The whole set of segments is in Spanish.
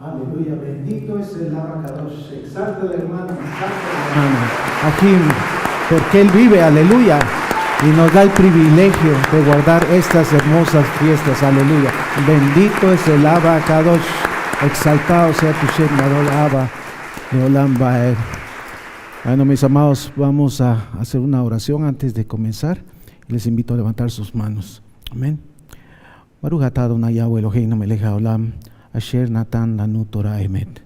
Aleluya, bendito es el Abacadosh. Exalta al hermano, Amén. Aquí, porque Él vive, aleluya, y nos da el privilegio de guardar estas hermosas fiestas, aleluya. Bendito es el Abacadosh, exaltado sea tu Shem Gadol Abba de Olam Baer. Bueno, mis amados, vamos a hacer una oración antes de comenzar. Les invito a levantar sus manos. Amén. Baruch atah Adonai Yahweh Eloheinu melech haolam, asher natan lanu Torah emet.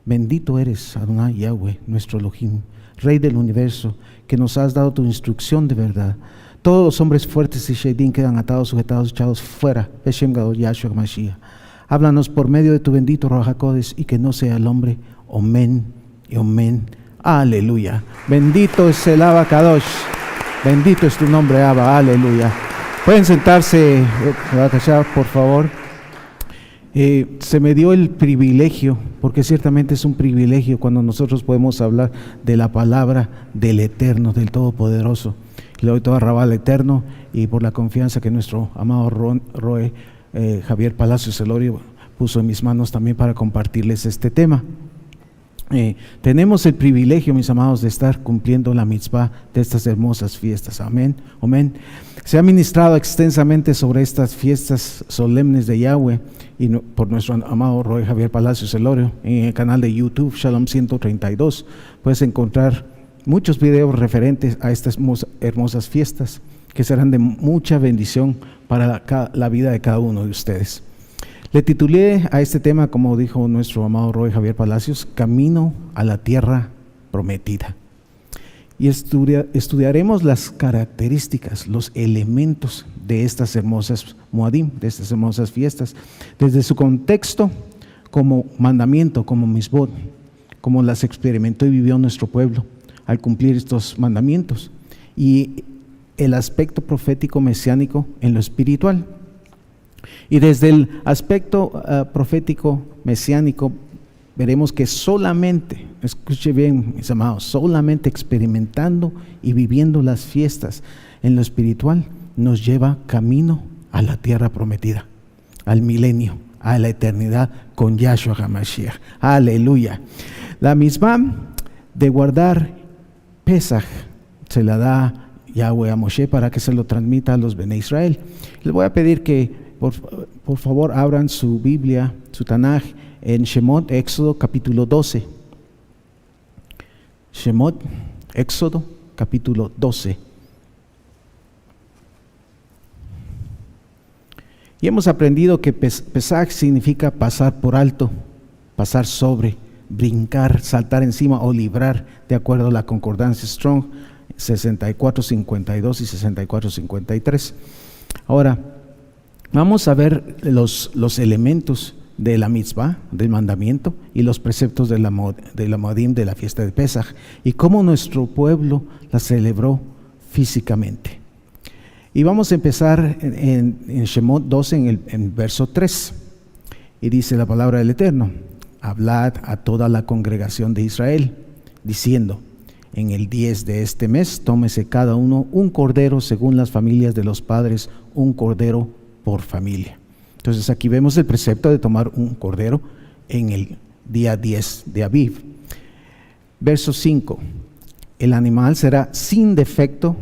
Bendito eres, Adonai Yahweh, nuestro Elohim, Rey del universo, que nos has dado tu instrucción de verdad. Todos los hombres fuertes y Shedim quedan atados, sujetados, echados fuera. Beshem Gadol Yahshua Mashiach. Háblanos por medio de tu bendito Ruach HaKodesh, y que no sea el hombre. Amén y amén. Aleluya. Bendito es el Abacadosh. Bendito es tu nombre, Abba. Aleluya. Pueden sentarse, por favor. Se me dio el privilegio, porque ciertamente es un privilegio cuando nosotros podemos hablar de la palabra del Eterno, del Todopoderoso. Le doy toda rabá al Eterno, y por la confianza que nuestro amado Roe Javier Palacios Elorio puso en mis manos también para compartirles este tema. Tenemos el privilegio, mis amados, de estar cumpliendo la mitzvah de estas hermosas fiestas. Amén, amén. Se ha ministrado extensamente sobre estas fiestas solemnes de Yahweh y por nuestro amado Roy Javier Palacios Elorio en el canal de YouTube Shalom 132. Puedes encontrar muchos videos referentes a estas hermosas fiestas que serán de mucha bendición para la vida de cada uno de ustedes. Le titulé a este tema, como dijo nuestro amado Roy Javier Palacios, Camino a la Tierra Prometida. Y estudiaremos las características, los elementos de estas hermosas Moadim, de estas hermosas fiestas, desde su contexto como mandamiento, como misbot, como las experimentó y vivió nuestro pueblo al cumplir estos mandamientos, y el aspecto profético mesiánico en lo espiritual. Y desde el aspecto profético mesiánico veremos que solamente, escuche bien mis amados, solamente experimentando y viviendo las fiestas en lo espiritual nos lleva camino a la tierra prometida, al milenio, a la eternidad con Yahshua HaMashiach. Aleluya. La misma de guardar Pesaj se la da Yahweh a Moshe para que se lo transmita a los Bene Israel. Les voy a pedir que por favor abran su Biblia, su Tanaj, en Shemot, Éxodo capítulo 12. Shemot, Éxodo capítulo 12. Y hemos aprendido que Pesaj significa pasar por alto, pasar sobre, brincar, saltar encima o librar, de acuerdo a la concordancia Strong 64:52 y 64:53. Ahora, vamos a ver los elementos de la mitzvah, del mandamiento, y los preceptos de la Moadim, de la fiesta de Pesaj, y cómo nuestro pueblo la celebró físicamente. Y vamos a empezar en Shemot 12, en el verso 3, y dice la palabra del Eterno: hablad a toda la congregación de Israel, diciendo: en el 10 de este mes, tómese cada uno un cordero según las familias de los padres, un cordero por familia. Entonces aquí vemos el precepto de tomar un cordero en el día 10 de Aviv. Verso 5: el animal será sin defecto,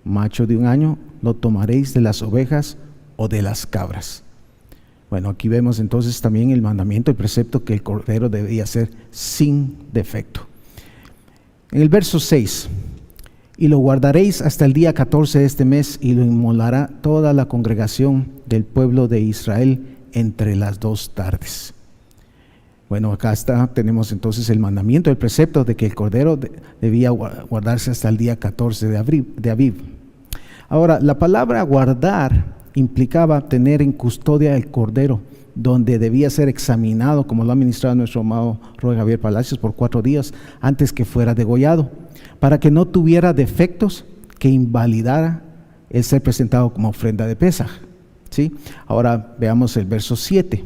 macho de 1 año, lo tomaréis de las ovejas o de las cabras. Bueno, aquí vemos entonces también el mandamiento, el precepto que el cordero debía ser sin defecto. En el verso 6: y lo guardaréis hasta el día 14 de este mes, y lo inmolará toda la congregación del pueblo de Israel entre las 2 tardes. Bueno, acá tenemos entonces el mandamiento, el precepto de que el cordero debía guardarse hasta el día 14 de Aviv. Ahora, la palabra guardar implicaba tener en custodia el cordero, donde debía ser examinado, como lo ha ministrado nuestro amado Roy Javier Palacios, por 4 días antes que fuera degollado, para que no tuviera defectos que invalidara el ser presentado como ofrenda de Pesaj. ¿Sí? Ahora veamos el verso 7.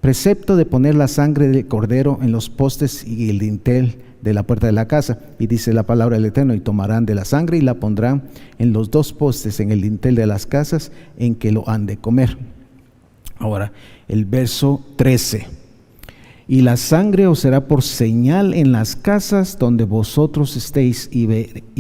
Precepto de poner la sangre del cordero en los postes y el dintel de la puerta de la casa. Y dice la palabra del Eterno: y tomarán de la sangre y la pondrán en los 2 postes, en el dintel de las casas en que lo han de comer. Ahora, el verso 13. Y la sangre os será por señal en las casas donde vosotros estéis, y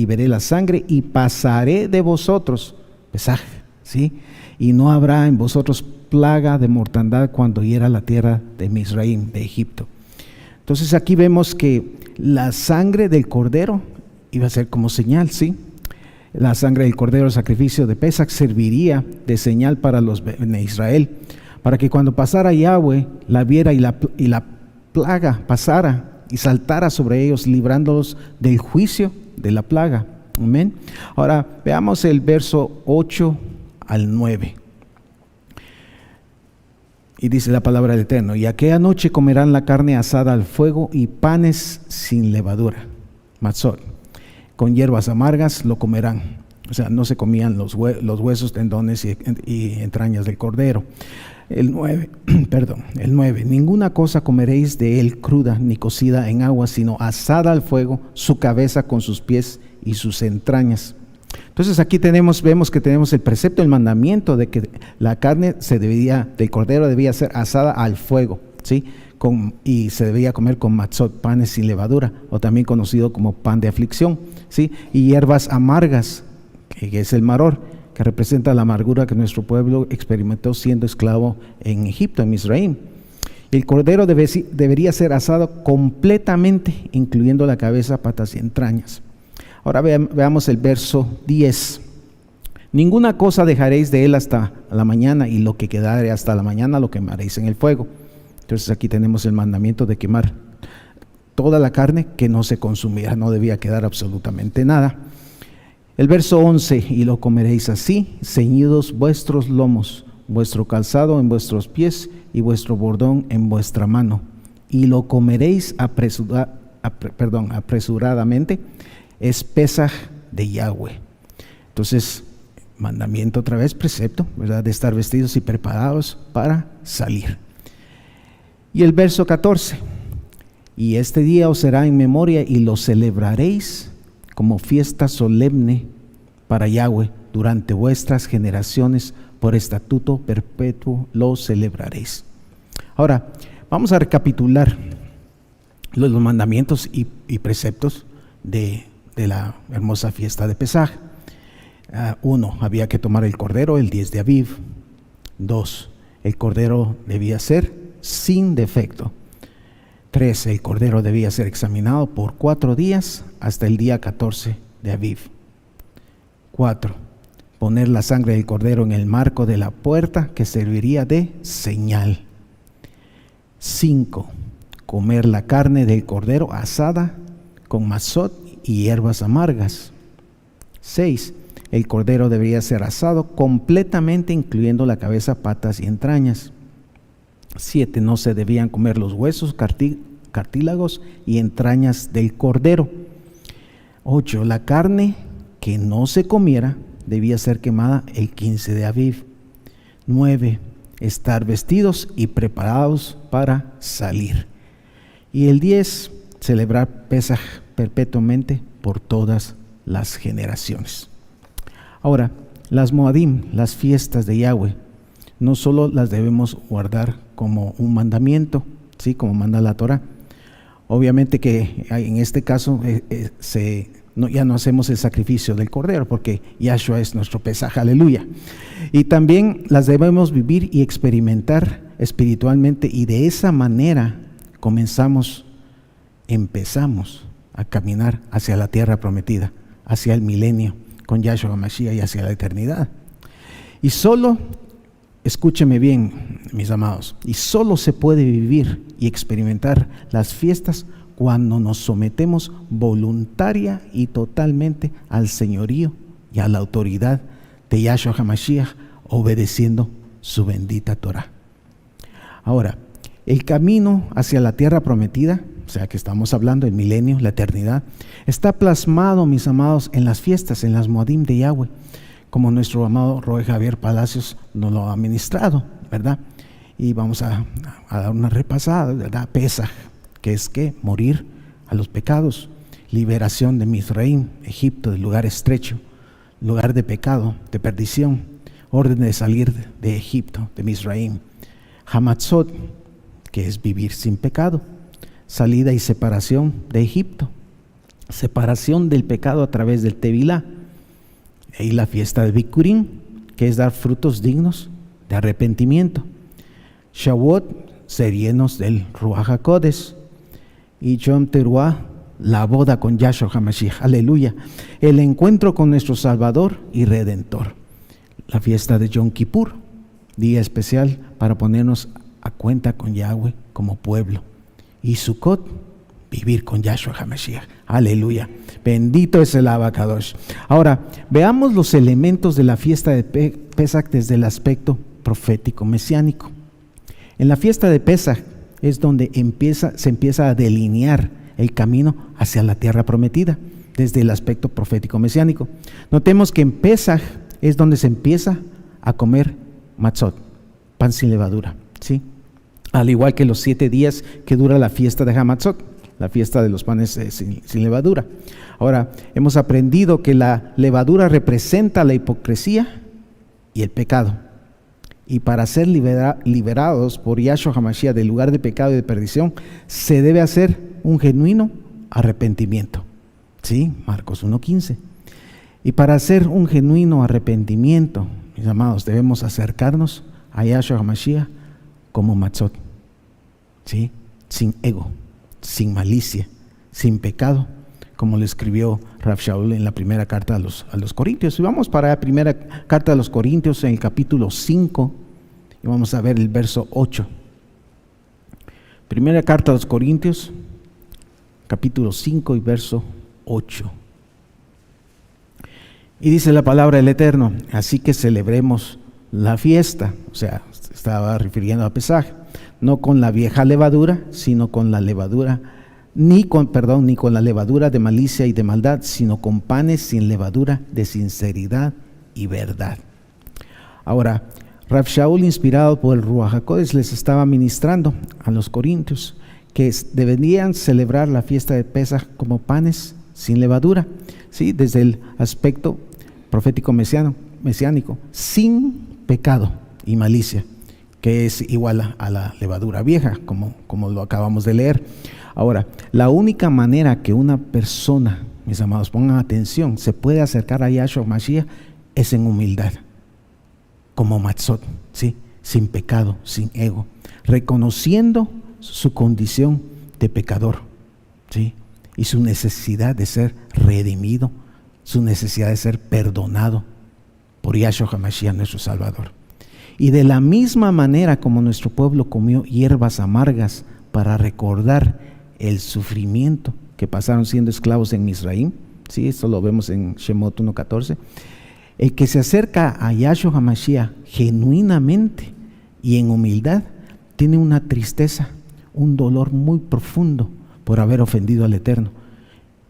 veré la sangre y pasaré de vosotros. Pesaj, ¿sí? Y no habrá en vosotros plaga de mortandad cuando hiera la tierra de Misraim, de Egipto. Entonces aquí vemos que la sangre del cordero iba a ser como señal, ¿sí? La sangre del cordero, el sacrificio de Pesaj, serviría de señal para los de Israel, para que cuando pasara Yahweh la viera y la plaga pasara y saltara sobre ellos, librándolos del juicio de la plaga. Amén. Ahora veamos el verso 8 al 9. Y dice la palabra del Eterno: y aquella noche comerán la carne asada al fuego y panes sin levadura, matzot, con hierbas amargas lo comerán. O sea, no se comían los huesos, tendones y entrañas del cordero. El 9, ninguna cosa comeréis de él cruda ni cocida en agua, sino asada al fuego, su cabeza con sus pies y sus entrañas. Entonces aquí vemos que tenemos el precepto, el mandamiento de que la carne del cordero debía ser asada al fuego, ¿sí? Y se debía comer con matzot, panes sin levadura, o también conocido como pan de aflicción, ¿sí? Y hierbas amargas, que es el maror, que representa la amargura que nuestro pueblo experimentó siendo esclavo en Egipto, en Misraim. El cordero debería ser asado completamente, incluyendo la cabeza, patas y entrañas. Ahora veamos el verso 10. Ninguna cosa dejaréis de él hasta la mañana, y lo que quedare hasta la mañana lo quemaréis en el fuego. Entonces aquí tenemos el mandamiento de quemar toda la carne que no se consumiera, no debía quedar absolutamente nada. El verso 11: y lo comeréis así, ceñidos vuestros lomos, vuestro calzado en vuestros pies y vuestro bordón en vuestra mano, y lo comeréis apresuradamente, es Pesaj de Yahweh. Entonces, mandamiento otra vez, precepto, ¿verdad?, de estar vestidos y preparados para salir. Y el verso 14: y este día os será en memoria y lo celebraréis como fiesta solemne para Yahweh durante vuestras generaciones, por estatuto perpetuo lo celebraréis. Ahora, vamos a recapitular los mandamientos y preceptos de la hermosa fiesta de Pesaj. 1. Había que tomar el cordero el 10 de Aviv. 2. El cordero debía ser sin defecto. 3. El cordero debía ser examinado por 4 días hasta el día 14 de Aviv. 4. Poner la sangre del cordero en el marco de la puerta, que serviría de señal. 5. Comer la carne del cordero asada con mazot y hierbas amargas. 6. El cordero debería ser asado completamente, incluyendo la cabeza, patas y entrañas. 7. No se debían comer los huesos, cartílagos y entrañas del cordero. 8. La carne que no se comiera debía ser quemada el 15 de Aviv. 9. Estar vestidos y preparados para salir. Y el 10. Celebrar Pesaj perpetuamente por todas las generaciones. Ahora, las Moadim, las fiestas de Yahweh, no solo las debemos guardar como un mandamiento, ¿sí?, como manda la Torah. Obviamente que en este caso ya no hacemos el sacrificio del cordero, porque Yahshua es nuestro Pesaj, aleluya. Y también las debemos vivir y experimentar espiritualmente, y de esa manera empezamos a caminar hacia la tierra prometida, hacia el milenio con Yahshua Mashiach y hacia la eternidad. Y solo, escúcheme bien, mis amados, y solo se puede vivir y experimentar las fiestas cuando nos sometemos voluntaria y totalmente al señorío y a la autoridad de Yahshua HaMashiach, obedeciendo su bendita Torah. Ahora, el camino hacia la tierra prometida, o sea que estamos hablando del milenio, la eternidad, está plasmado, mis amados, en las fiestas, en las Moadim de Yahweh, como nuestro amado Roe Javier Palacios nos lo ha ministrado, ¿verdad? Y vamos a dar una repasada, ¿verdad? Pesaj, que es que morir a los pecados, liberación de Misraim, Egipto, del lugar estrecho, lugar de pecado, de perdición, orden de salir de Egipto, de Misraim. Hamatzot, que es vivir sin pecado. Salida y separación de Egipto, separación del pecado a través del Tevilá. Y la fiesta de Bikurim, que es dar frutos dignos de arrepentimiento. Shavuot, ser llenos del Ruach HaKodesh. Y Yom Teruah, la boda con Yahshua HaMashiach, aleluya, el encuentro con nuestro Salvador y Redentor. La fiesta de Yom Kippur, día especial para ponernos a cuenta con Yahweh como pueblo. Y Sukkot, vivir con Yahshua HaMashiach, aleluya, bendito es el Abacadosh. Ahora, veamos los elementos de la fiesta de Pesach desde el aspecto profético mesiánico. En la fiesta de Pesach es donde se empieza a delinear el camino hacia la tierra prometida, desde el aspecto profético mesiánico. Notemos que en Pesach es donde se empieza a comer matzot, pan sin levadura, ¿sí? Al igual que los 7 días que dura la fiesta de Hamatzot, la fiesta de los panes sin levadura. Ahora, hemos aprendido que la levadura representa la hipocresía y el pecado. Y para ser liberados por Yahshua HaMashiach del lugar de pecado y de perdición, se debe hacer un genuino arrepentimiento. ¿Sí? Marcos 1:15. Y para hacer un genuino arrepentimiento, mis amados, debemos acercarnos a Yahshua HaMashiach como matzot, ¿sí? Sin ego, sin malicia, sin pecado, como le escribió Rav Shaul en la primera carta a los Corintios. Y vamos para la primera carta a los Corintios en el capítulo 5 y vamos a ver el verso 8. Primera carta a los Corintios, capítulo 5 y verso 8. Y dice la palabra del Eterno: así que celebremos la fiesta, o sea, estaba refiriendo a Pesaj, no con la vieja levadura, sino con la levadura, ni con la levadura de malicia y de maldad, sino con panes sin levadura de sinceridad y verdad. Ahora, Rav Shaul, inspirado por el Ruach HaKodesh, les estaba ministrando a los corintios que deberían celebrar la fiesta de Pesaj como panes sin levadura, ¿sí? Desde el aspecto profético mesiánico, sin pecado y malicia, que es igual a la levadura vieja, como lo acabamos de leer. Ahora, la única manera que una persona, mis amados, pongan atención, se puede acercar a Yahshua Mashiach es en humildad, como matzot, ¿sí? Sin pecado, sin ego, reconociendo su condición de pecador, ¿sí? Y su necesidad de ser redimido, su necesidad de ser perdonado por Yahshua HaMashiach, nuestro Salvador. Y de la misma manera como nuestro pueblo comió hierbas amargas para recordar el sufrimiento que pasaron siendo esclavos en Misraim, ¿sí? Esto lo vemos en Shemot 1:14. El que se acerca a Yahshua HaMashiach genuinamente y en humildad tiene una tristeza, un dolor muy profundo por haber ofendido al Eterno.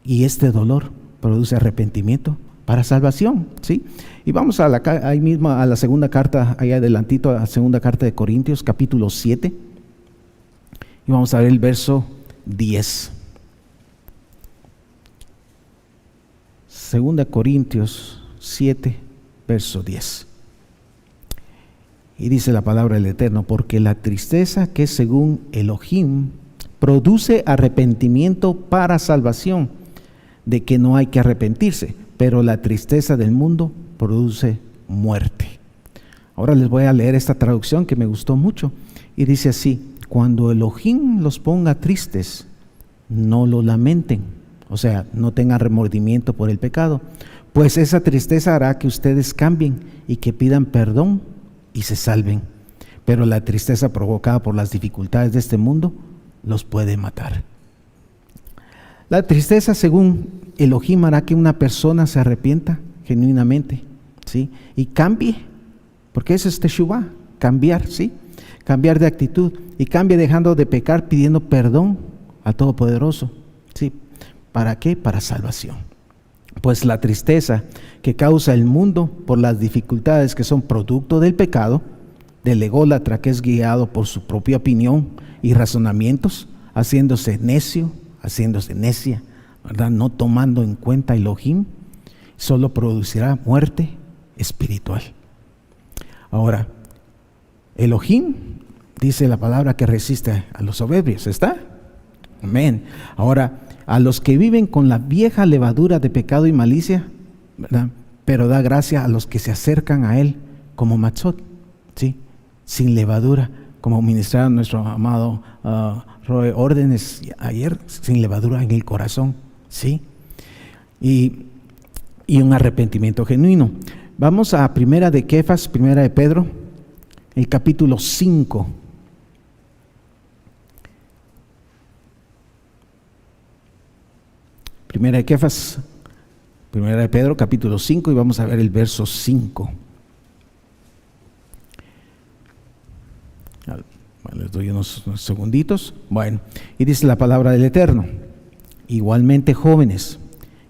Y este dolor produce arrepentimiento para salvación, ¿sí? Y vamos ahí mismo a la segunda carta, ahí adelantito, a la segunda carta de Corintios, capítulo 7. Y vamos a ver el verso 10. Segunda Corintios 7, verso 10. Y dice la palabra del Eterno: porque la tristeza que es según Elohim produce arrepentimiento para salvación, de que no hay que arrepentirse, pero la tristeza del mundo produce muerte. Ahora les voy a leer esta traducción que me gustó mucho, y dice así: cuando Elohim los ponga tristes, no lo lamenten, o sea, no tengan remordimiento por el pecado, pues esa tristeza hará que ustedes cambien y que pidan perdón y se salven, pero la tristeza provocada por las dificultades de este mundo los puede matar. La tristeza, según Elohim, hará que una persona se arrepienta genuinamente, ¿sí? Y cambie, porque eso es teshuvah, cambiar, ¿sí? Cambiar de actitud, y cambie dejando de pecar, pidiendo perdón al Todopoderoso, ¿sí? ¿Para qué? Para salvación. Pues la tristeza que causa el mundo por las dificultades que son producto del pecado, del ególatra que es guiado por su propia opinión y razonamientos, haciéndose necio, haciéndose necia, ¿verdad? No tomando en cuenta Elohim, solo producirá muerte espiritual. Ahora, Elohim dice la palabra que resiste a los soberbios, ¿está? Amén. Ahora, a los que viven con la vieja levadura de pecado y malicia, ¿verdad? Pero da gracia a los que se acercan a Él como matzot, ¿sí? Sin levadura, como ministraba nuestro amado Roe órdenes ayer, sin levadura en el corazón, ¿sí? Y un arrepentimiento genuino. Vamos a primera de Pedro, el capítulo 5. Primera de Pedro, capítulo 5, y vamos a ver el verso 5. Bueno, les doy unos segunditos. Bueno, y dice la palabra del Eterno: igualmente, jóvenes,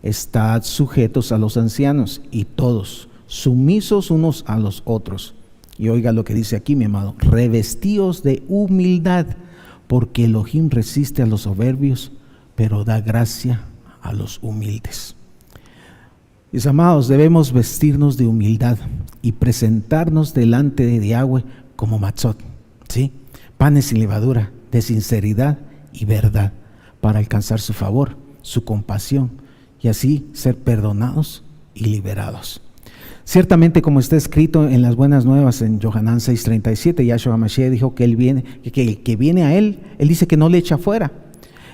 estad sujetos a los ancianos, y todos sumisos unos a los otros. Y oiga lo que dice aquí, mi amado: revestíos de humildad, porque Elohim resiste a los soberbios, pero da gracia a los humildes. Mis amados, debemos vestirnos de humildad y presentarnos delante de Yahweh como matzot, ¿sí? Panes sin levadura, de sinceridad y verdad, para alcanzar su favor, su compasión, y así ser perdonados y liberados. Ciertamente, como está escrito en las buenas nuevas en Yohanan 6:37, Yahshua HaMashiach dijo que el que viene a Él dice que no le echa fuera.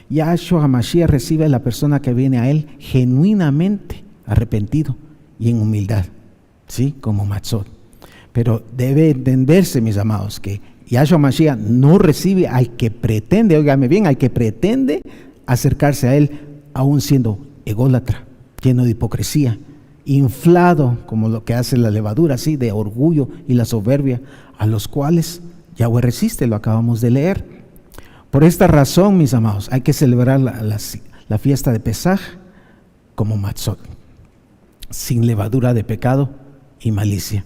Yahshua HaMashiach recibe a la persona que viene a Él genuinamente arrepentido y en humildad, ¿sí? Como matzot. Pero debe entenderse, mis amados, que Yahshua HaMashiach no recibe al que pretende, óigame bien, al que pretende acercarse a Él, aún siendo ególatra, lleno de hipocresía, inflado como lo que hace la levadura, ¿sí? De orgullo y la soberbia, a los cuales Yahweh resiste, lo acabamos de leer. Por esta razón, mis amados, hay que celebrar la fiesta de Pesaj como matzot, sin levadura de pecado y malicia,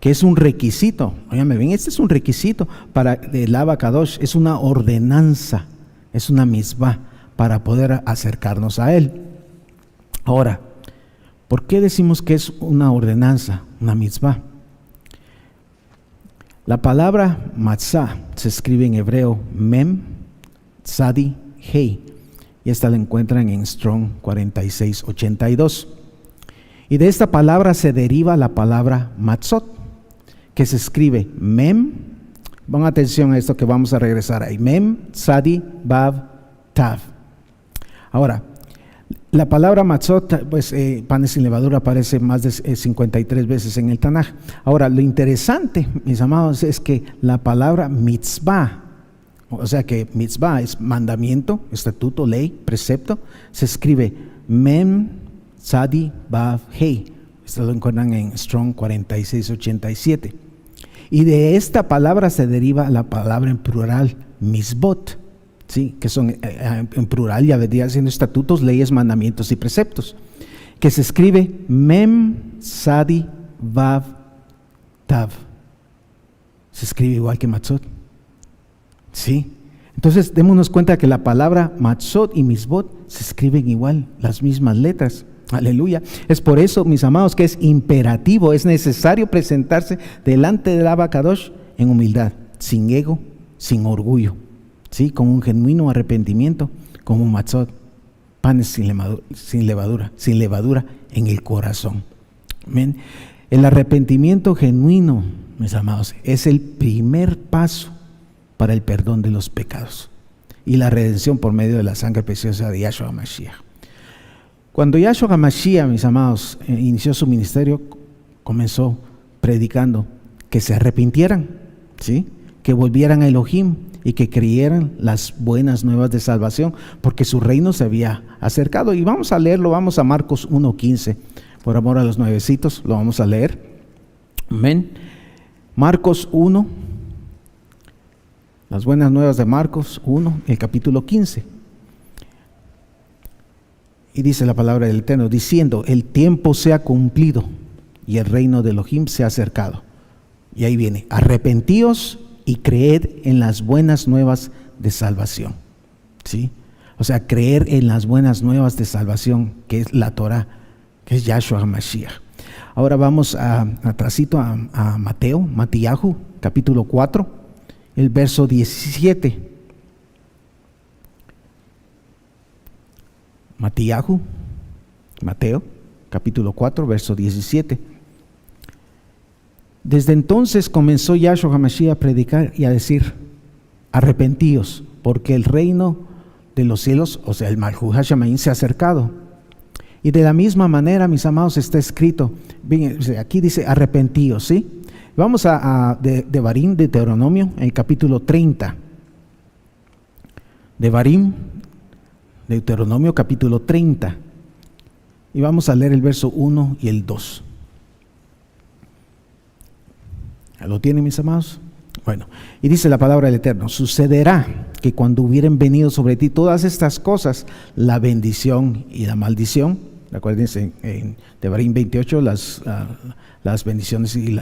que es un requisito. Óyame bien, este es un requisito para el Abacadosh, es una ordenanza, es una misbah para poder acercarnos a Él. Ahora, ¿por qué decimos que es una ordenanza, una misbah? La palabra matzah se escribe en hebreo mem, tzadi, hei, y esta la encuentran en Strong 4682. Y de esta palabra se deriva la palabra matzot, que se escribe mem, pon atención a esto que vamos a regresar ahí, mem, tzadi, bav, tav. Ahora, la palabra matzot, pues panes sin levadura, aparece más de 53 veces en el Tanaj. Ahora, lo interesante, mis amados, es que la palabra mitzvah, o sea que mitzvah es mandamiento, estatuto, ley, precepto, se escribe mem, tzadi, bav, hei. Esto lo encuentran en Strong 4687. Y de esta palabra se deriva la palabra en plural mitzvot, ¿sí? Que son en plural, ya vendría siendo estatutos, leyes, mandamientos y preceptos, que se escribe mem, tzadi, vav, tav. Se escribe igual que matzot, ¿sí? Entonces démonos cuenta que la palabra matzot y mitzvot se escriben igual, las mismas letras. Aleluya. Es por eso, mis amados, que es imperativo, es necesario presentarse delante del Abacadosh en humildad, sin ego, sin orgullo, ¿sí? Con un genuino arrepentimiento, como un matzot, panes sin levadura en el corazón. Amén. El arrepentimiento genuino, mis amados, es el primer paso para el perdón de los pecados y la redención por medio de la sangre preciosa de Yahshua HaMashiach. Cuando Yahshua HaMashiach, mis amados, inició su ministerio, comenzó predicando que se arrepintieran, ¿sí? Que volvieran a Elohim y que creyeran las buenas nuevas de salvación, porque su reino se había acercado. Y vamos a leerlo, vamos a Marcos 1:15, por amor a los nuevecitos, lo vamos a leer. Amén. Marcos 1, las buenas nuevas de Marcos 1, el capítulo 15. Y dice la palabra del Eterno, diciendo: el tiempo se ha cumplido y el reino de Elohim se ha acercado. Y ahí viene: arrepentíos y creed en las buenas nuevas de salvación, ¿sí? O sea, creer en las buenas nuevas de salvación, que es la Torah, que es Yahshua HaMashiach. Ahora vamos atrasito a Mateo, Matiyahu, capítulo 4, el verso 17. Mateo, capítulo 4, verso 17. Desde entonces comenzó Yahshua HaMashiach a predicar y a decir: arrepentíos, porque el reino de los cielos, o sea, el Malhut HaShamayim, se ha acercado. Y de la misma manera, mis amados, está escrito, bien, aquí dice arrepentíos, ¿sí? Vamos a Devarim, Deuteronomio, en el capítulo 30. Devarim, Deuteronomio, capítulo 30. Y vamos a leer el verso 1 y el 2. ¿Lo tienen, mis amados? Bueno, y dice la palabra del Eterno: sucederá que cuando hubieren venido sobre ti todas estas cosas, la bendición y la maldición, recuérdense en Devarim 28, las bendiciones y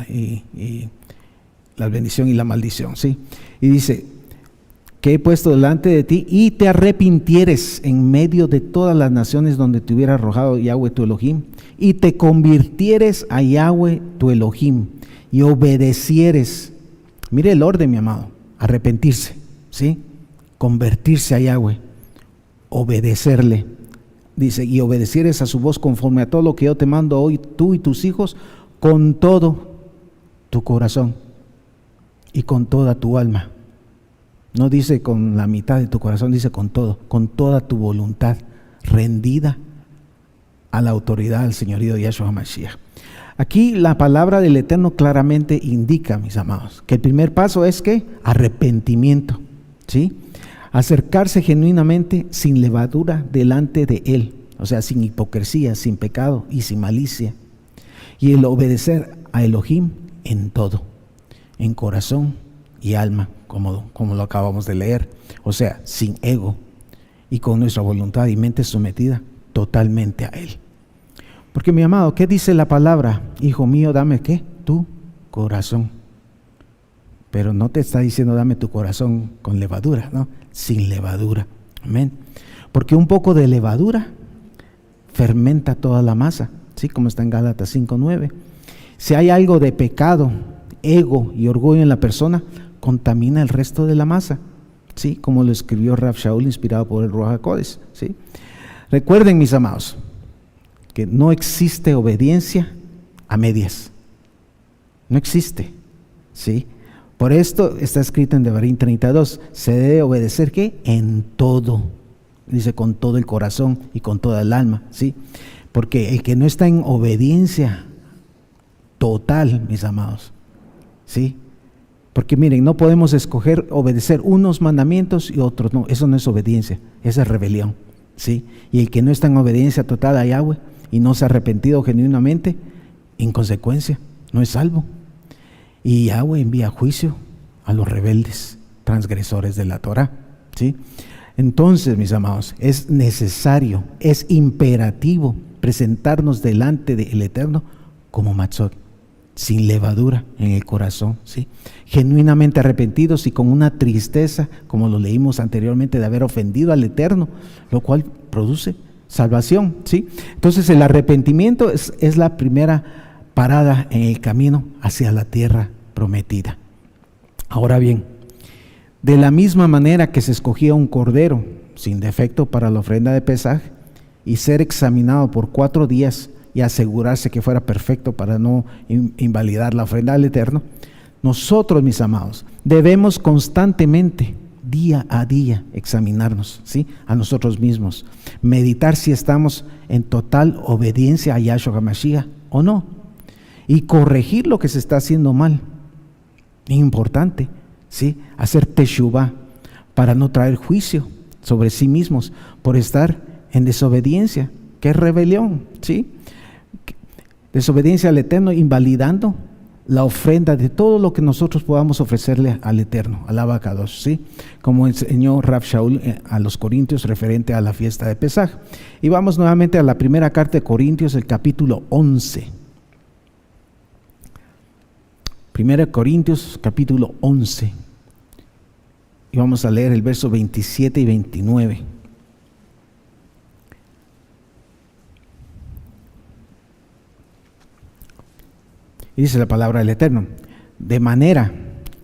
la bendición y la maldición, ¿sí? Y dice: que he puesto delante de ti, y te arrepintieres en medio de todas las naciones donde te hubiera arrojado Yahweh tu Elohim, y te convirtieres a Yahweh tu Elohim, y obedecieres. Mire el orden, mi amado: arrepentirse, ¿sí? Convertirse a Yahweh, obedecerle. Dice: y obedecieres a su voz conforme a todo lo que yo te mando hoy, tú y tus hijos, con todo tu corazón y con toda tu alma. No dice con la mitad de tu corazón, dice con todo, con toda tu voluntad, rendida a la autoridad del señorío de Yahshua HaMashiach. Aquí la palabra del Eterno claramente indica, mis amados, que el primer paso es ¿qué? Arrepentimiento, ¿sí? Acercarse genuinamente sin levadura delante de Él, o sea, sin hipocresía, sin pecado y sin malicia. Y el obedecer a Elohim en todo, en corazón y alma, como lo acabamos de leer, o sea, sin ego y con nuestra voluntad y mente sometida totalmente a Él. Porque, mi amado, ¿qué dice la palabra? Hijo mío, dame ¿qué? Tu corazón. Pero no te está diciendo dame tu corazón con levadura, ¿no? Sin levadura. Amén. Porque un poco de levadura fermenta toda la masa, ¿sí? Como está en Gálatas 5:9. Si hay algo de pecado, ego y orgullo en la persona, contamina el resto de la masa, ¿sí? Como lo escribió Rav Shaul, inspirado por el Ruach HaKodesh, ¿sí? Recuerden, mis amados, que no existe obediencia a medias. No existe, ¿sí? Por esto está escrito en Devarim 32, se debe obedecer ¿qué? En todo. Dice con todo el corazón y con toda el alma, ¿sí? Porque el que no está en obediencia total, mis amados, ¿sí? Porque miren, no podemos escoger obedecer unos mandamientos y otros no. Eso no es obediencia, esa es rebelión, ¿sí? Y el que no está en obediencia total a Yahweh y no se ha arrepentido genuinamente, en consecuencia, no es salvo. Y Yahweh envía juicio a los rebeldes, transgresores de la Torah, ¿sí? Entonces, mis amados, es necesario, es imperativo presentarnos delante del Eterno como matzot, sin levadura en el corazón, ¿sí? Genuinamente arrepentidos y con una tristeza, como lo leímos anteriormente, de haber ofendido al Eterno, lo cual produce salvación, ¿sí? Entonces el arrepentimiento es la primera parada en el camino hacia la tierra prometida. Ahora bien, de la misma manera que se escogía un cordero sin defecto para la ofrenda de Pesaj y ser examinado por 4 días y asegurarse que fuera perfecto para no invalidar la ofrenda al Eterno, nosotros, mis amados, debemos constantemente, día a día, examinarnos, ¿sí? A nosotros mismos, meditar si estamos en total obediencia a Yahshua HaMashiach o no, y corregir lo que se está haciendo mal. Importante, ¿sí? Hacer teshuvah para no traer juicio sobre sí mismos por estar en desobediencia, que es rebelión, ¿sí? Desobediencia al Eterno, invalidando la ofrenda de todo lo que nosotros podamos ofrecerle al Eterno, al Abacados, ¿sí? Como enseñó Rav Shaul a los Corintios referente a la fiesta de Pesaj. Y vamos nuevamente a la primera carta de Corintios, el capítulo 11. Primera Corintios, capítulo 11. Y vamos a leer el verso 27 y 29. Y dice la palabra del Eterno: de manera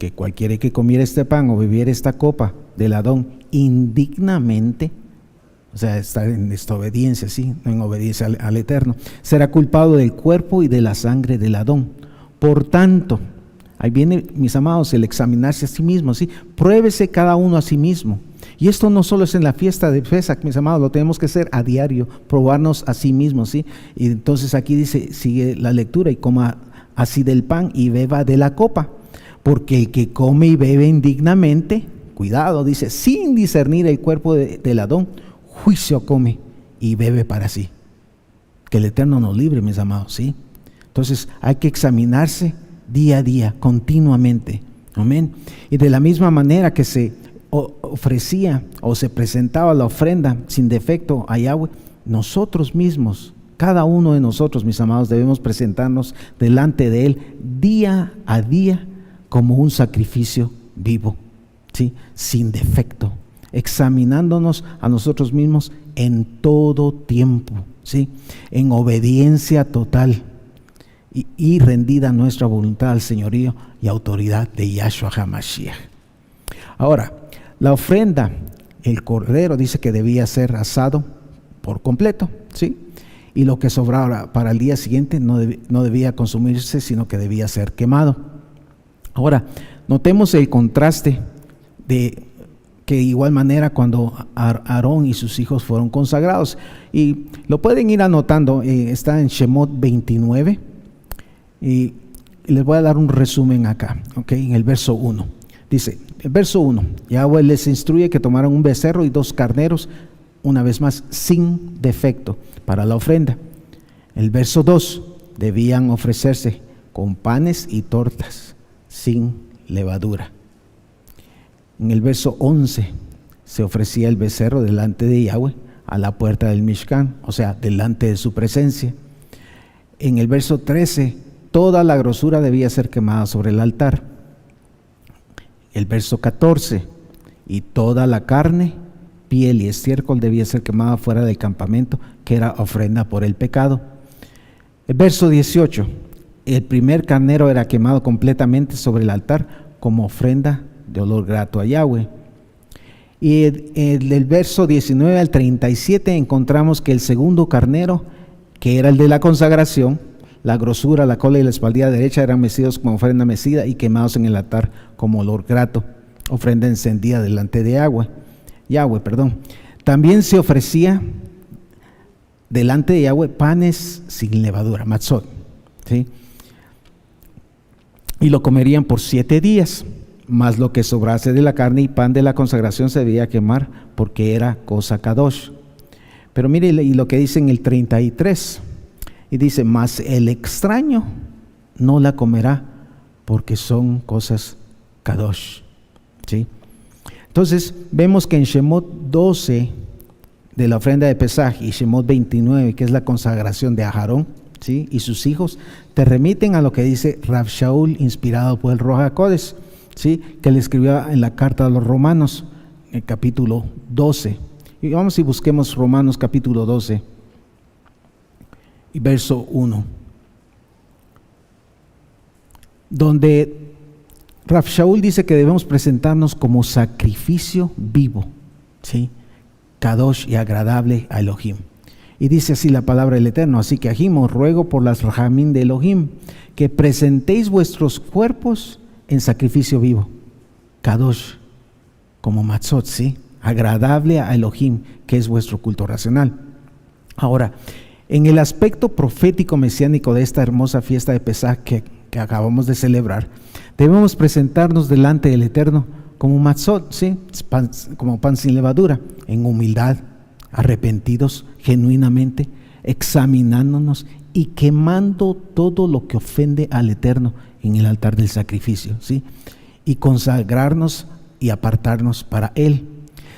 que cualquiera que comiera este pan o bebiera esta copa del Adón indignamente, o sea, está en desobediencia, ¿sí? No en obediencia al Eterno, será culpado del cuerpo y de la sangre del Adón. Por tanto, ahí viene, mis amados, el examinarse a sí mismo, ¿sí? Pruébese cada uno a sí mismo. Y esto no solo es en la fiesta de Pesach, mis amados, lo tenemos que hacer a diario, probarnos a sí mismos, ¿sí? Y entonces aquí dice, sigue la lectura, y coma así del pan y beba de la copa, porque el que come y bebe indignamente, cuidado, dice, sin discernir el cuerpo del Adón, juicio come y bebe para sí. Que el Eterno nos libre, mis amados, ¿sí? Entonces hay que examinarse día a día, continuamente. Amén. Y de la misma manera que se ofrecía o se presentaba la ofrenda sin defecto a Yahweh, nosotros mismos, cada uno de nosotros, mis amados, debemos presentarnos delante de Él día a día como un sacrificio vivo, ¿sí? Sin defecto, examinándonos a nosotros mismos en todo tiempo, ¿sí? En obediencia total y rendida nuestra voluntad al señorío y autoridad de Yahshua HaMashiach. Ahora, la ofrenda, el cordero, dice que debía ser asado por completo, ¿sí? Y lo que sobraba para el día siguiente no debía consumirse, sino que debía ser quemado. Ahora, notemos el contraste de que de igual manera cuando Aarón y sus hijos fueron consagrados, y lo pueden ir anotando, está en Shemot 29, y les voy a dar un resumen acá, ¿ok? En el verso 1, dice, el verso 1, Yahweh les instruye que tomaran un becerro y 2 carneros, una vez más, sin defecto, para la ofrenda. El verso 2, debían ofrecerse con panes y tortas, sin levadura. En el verso 11, se ofrecía el becerro delante de Yahweh, a la puerta del Mishkan, o sea, delante de su presencia. En el verso 13, toda la grosura debía ser quemada sobre el altar. El verso 14, y toda la carne, piel y estiércol debía ser quemada fuera del campamento, que era ofrenda por el pecado. El verso 18, el primer carnero era quemado completamente sobre el altar como ofrenda de olor grato a Yahweh. Y del verso 19 al 37 encontramos que el segundo carnero, que era el de la consagración, la grosura, la cola y la espaldilla derecha eran mecidos como ofrenda mecida y quemados en el altar como olor grato, ofrenda encendida delante de Yahweh. También se ofrecía delante de Yahweh panes sin levadura, matzot, ¿sí? Y lo comerían por 7 días, más lo que sobrase de la carne y pan de la consagración se debía quemar porque era cosa kadosh. Pero mire, y lo que dice en el 33, y dice, mas el extraño no la comerá porque son cosas kadosh, ¿sí? Entonces vemos que en Shemot 12 de la ofrenda de Pesaj y Shemot 29, que es la consagración de Aarón, ¿sí? Y sus hijos, te remiten a lo que dice Rav Shaul, inspirado por el Ruach HaKodesh, ¿sí? Que le escribió en la carta a los Romanos, en el capítulo 12. Y vamos y busquemos Romanos capítulo 12 y verso 1, donde Rav Shaul dice que debemos presentarnos como sacrificio vivo, ¿sí? Kadosh y agradable a Elohim. Y dice así la palabra del Eterno, así que Ajim, os ruego por las Rahamim de Elohim, que presentéis vuestros cuerpos en sacrificio vivo, Kadosh, como matzot, ¿sí? Agradable a Elohim, que es vuestro culto racional. Ahora, en el aspecto profético mesiánico de esta hermosa fiesta de Pesaj que acabamos de celebrar, debemos presentarnos delante del Eterno como matzot, ¿sí? Como pan sin levadura, en humildad, arrepentidos genuinamente, examinándonos y quemando todo lo que ofende al Eterno en el altar del sacrificio, ¿sí? Y consagrarnos y apartarnos para Él.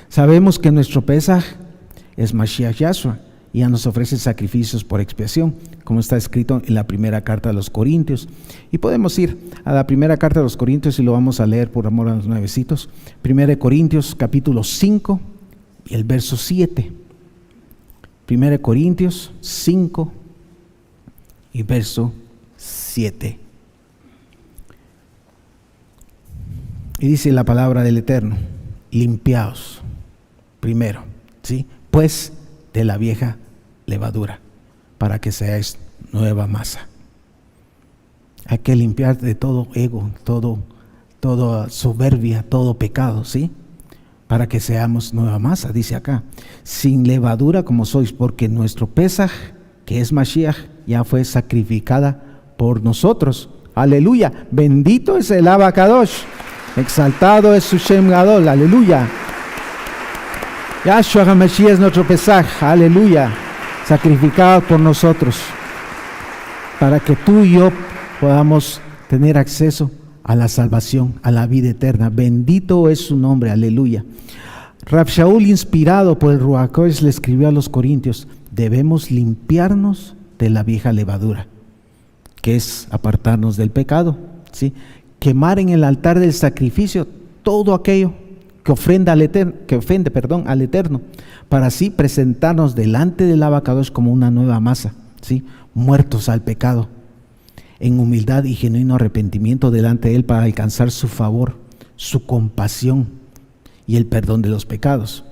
Sabemos que nuestro Pesaj es Mashiach Yahshua, y ya nos ofrece sacrificios por expiación, como está escrito en la primera carta de los Corintios. Y podemos ir a la primera carta de los Corintios y lo vamos a leer por amor a los nuevecitos. Primera de Corintios, capítulo 5 y el verso 7. Primera de Corintios 5 y verso 7. Y dice la palabra del Eterno, limpiaos primero, ¿sí? Pues de la vieja levadura, para que seáis nueva masa. Hay que limpiar de todo ego, toda soberbia, todo pecado, ¿sí? Para que seamos nueva masa, dice acá, sin levadura como sois, porque nuestro Pesaj, que es Mashiach, ya fue sacrificada por nosotros. Aleluya, bendito es el Abacadosh, exaltado es su Shem Gadol, aleluya. Yahshua HaMashiach es nuestro Pesaj, aleluya, sacrificado por nosotros, para que tú y yo podamos tener acceso a la salvación, a la vida eterna. Bendito es su nombre, aleluya. Rab Shaul, inspirado por el Ruach HaKodesh, le escribió a los Corintios: debemos limpiarnos de la vieja levadura, que es apartarnos del pecado, ¿sí? Quemar en el altar del sacrificio todo aquello que ofende al Eterno, para así presentarnos delante del Abacadosh como una nueva masa, ¿sí? Muertos al pecado, en humildad y genuino arrepentimiento delante de Él, para alcanzar su favor, su compasión y el perdón de los pecados,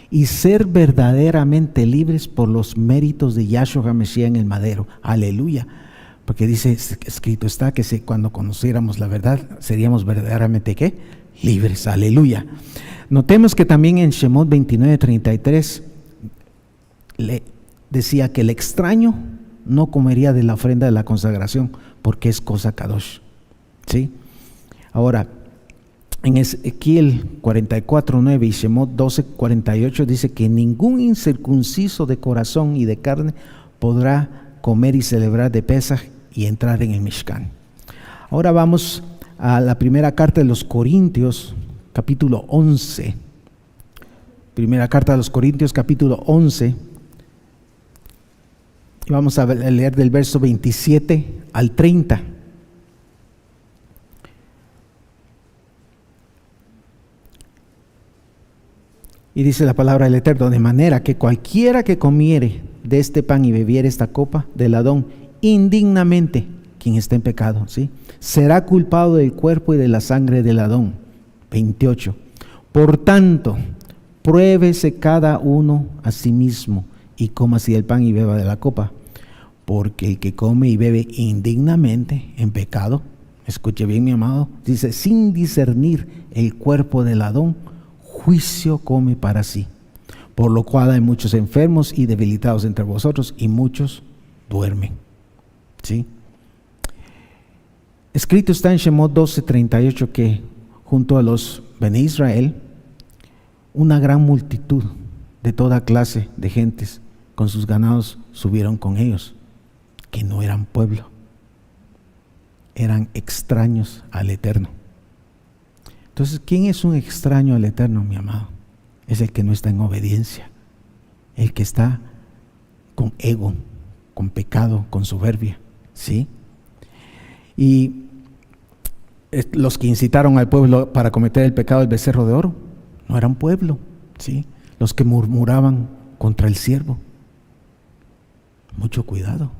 y ser verdaderamente libres por los méritos de Yahshua HaMashiach en el madero. Aleluya. Porque dice, escrito está, que cuando conociéramos la verdad, seríamos verdaderamente, ¿qué? Libres. Aleluya. Notemos que también en Shemot 29:33 le decía que el extraño no comería de la ofrenda de la consagración, porque es cosa kadosh, ¿sí? Ahora, en Ezequiel 44:9 y Shemot 12:48 dice que ningún incircunciso de corazón y de carne podrá comer y celebrar de Pesaj y entrar en el Mishkan. Ahora vamos a la primera carta de los Corintios, capítulo 11. Primera carta de los Corintios, capítulo 11. Y vamos a leer del verso 27 al 30. Y dice la palabra del Eterno: de manera que cualquiera que comiere de este pan y bebiere esta copa del Adón indignamente, quien está en pecado, ¿sí?, será culpado del cuerpo y de la sangre del Adón. 28. Por tanto, pruébese cada uno a sí mismo y coma así el pan y beba de la copa, porque el que come y bebe indignamente en pecado, escuche bien mi amado, dice, sin discernir el cuerpo del Adón, juicio come para sí, por lo cual hay muchos enfermos y debilitados entre vosotros, y muchos duermen. ¿Sí? Escrito está en Shemot 12:38 que junto a los Bene Israel, una gran multitud de toda clase de gentes con sus ganados subieron con ellos, que no eran pueblo, eran extraños al Eterno. Entonces, ¿quién es un extraño al Eterno, mi amado? Es el que no está en obediencia, el que está con ego, con pecado, con soberbia, ¿sí? Y los que incitaron al pueblo para cometer el pecado del becerro de oro no eran pueblo, ¿sí? Los que murmuraban contra el siervo, mucho cuidado,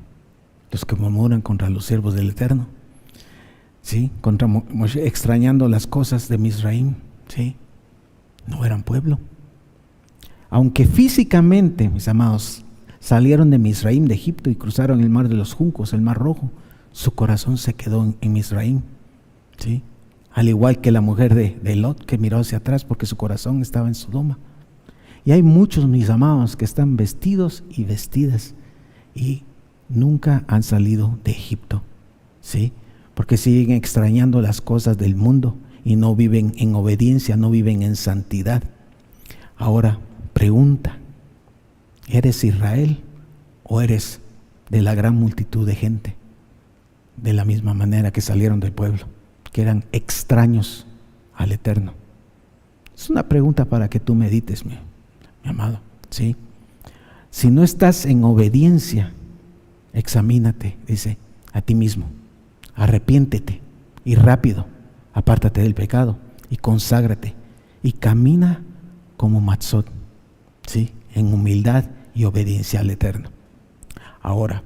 los que murmuran contra los siervos del Eterno, ¿sí?, contra Moshe, extrañando las cosas de Misraim, ¿sí?, no eran pueblo. Aunque físicamente, mis amados, salieron de Misraim, de Egipto, y cruzaron el mar de los juncos, el mar rojo, su corazón se quedó en Misraim, ¿sí?, al igual que la mujer de Lot, que miró hacia atrás porque su corazón estaba en Sodoma. Y hay muchos, mis amados, que están vestidos y vestidas y nunca han salido de Egipto, ¿sí?, porque siguen extrañando las cosas del mundo y no viven en obediencia, no viven en santidad. Ahora, pregunta: ¿eres Israel o eres de la gran multitud de gente? De la misma manera que salieron del pueblo, que eran extraños al Eterno. Es una pregunta para que tú medites, mi amado, ¿sí? Si no estás en obediencia, examínate, dice, a ti mismo. Arrepiéntete y rápido, apártate del pecado y conságrate y camina como Matzot, ¿sí?, en humildad y obediencia al Eterno. Ahora,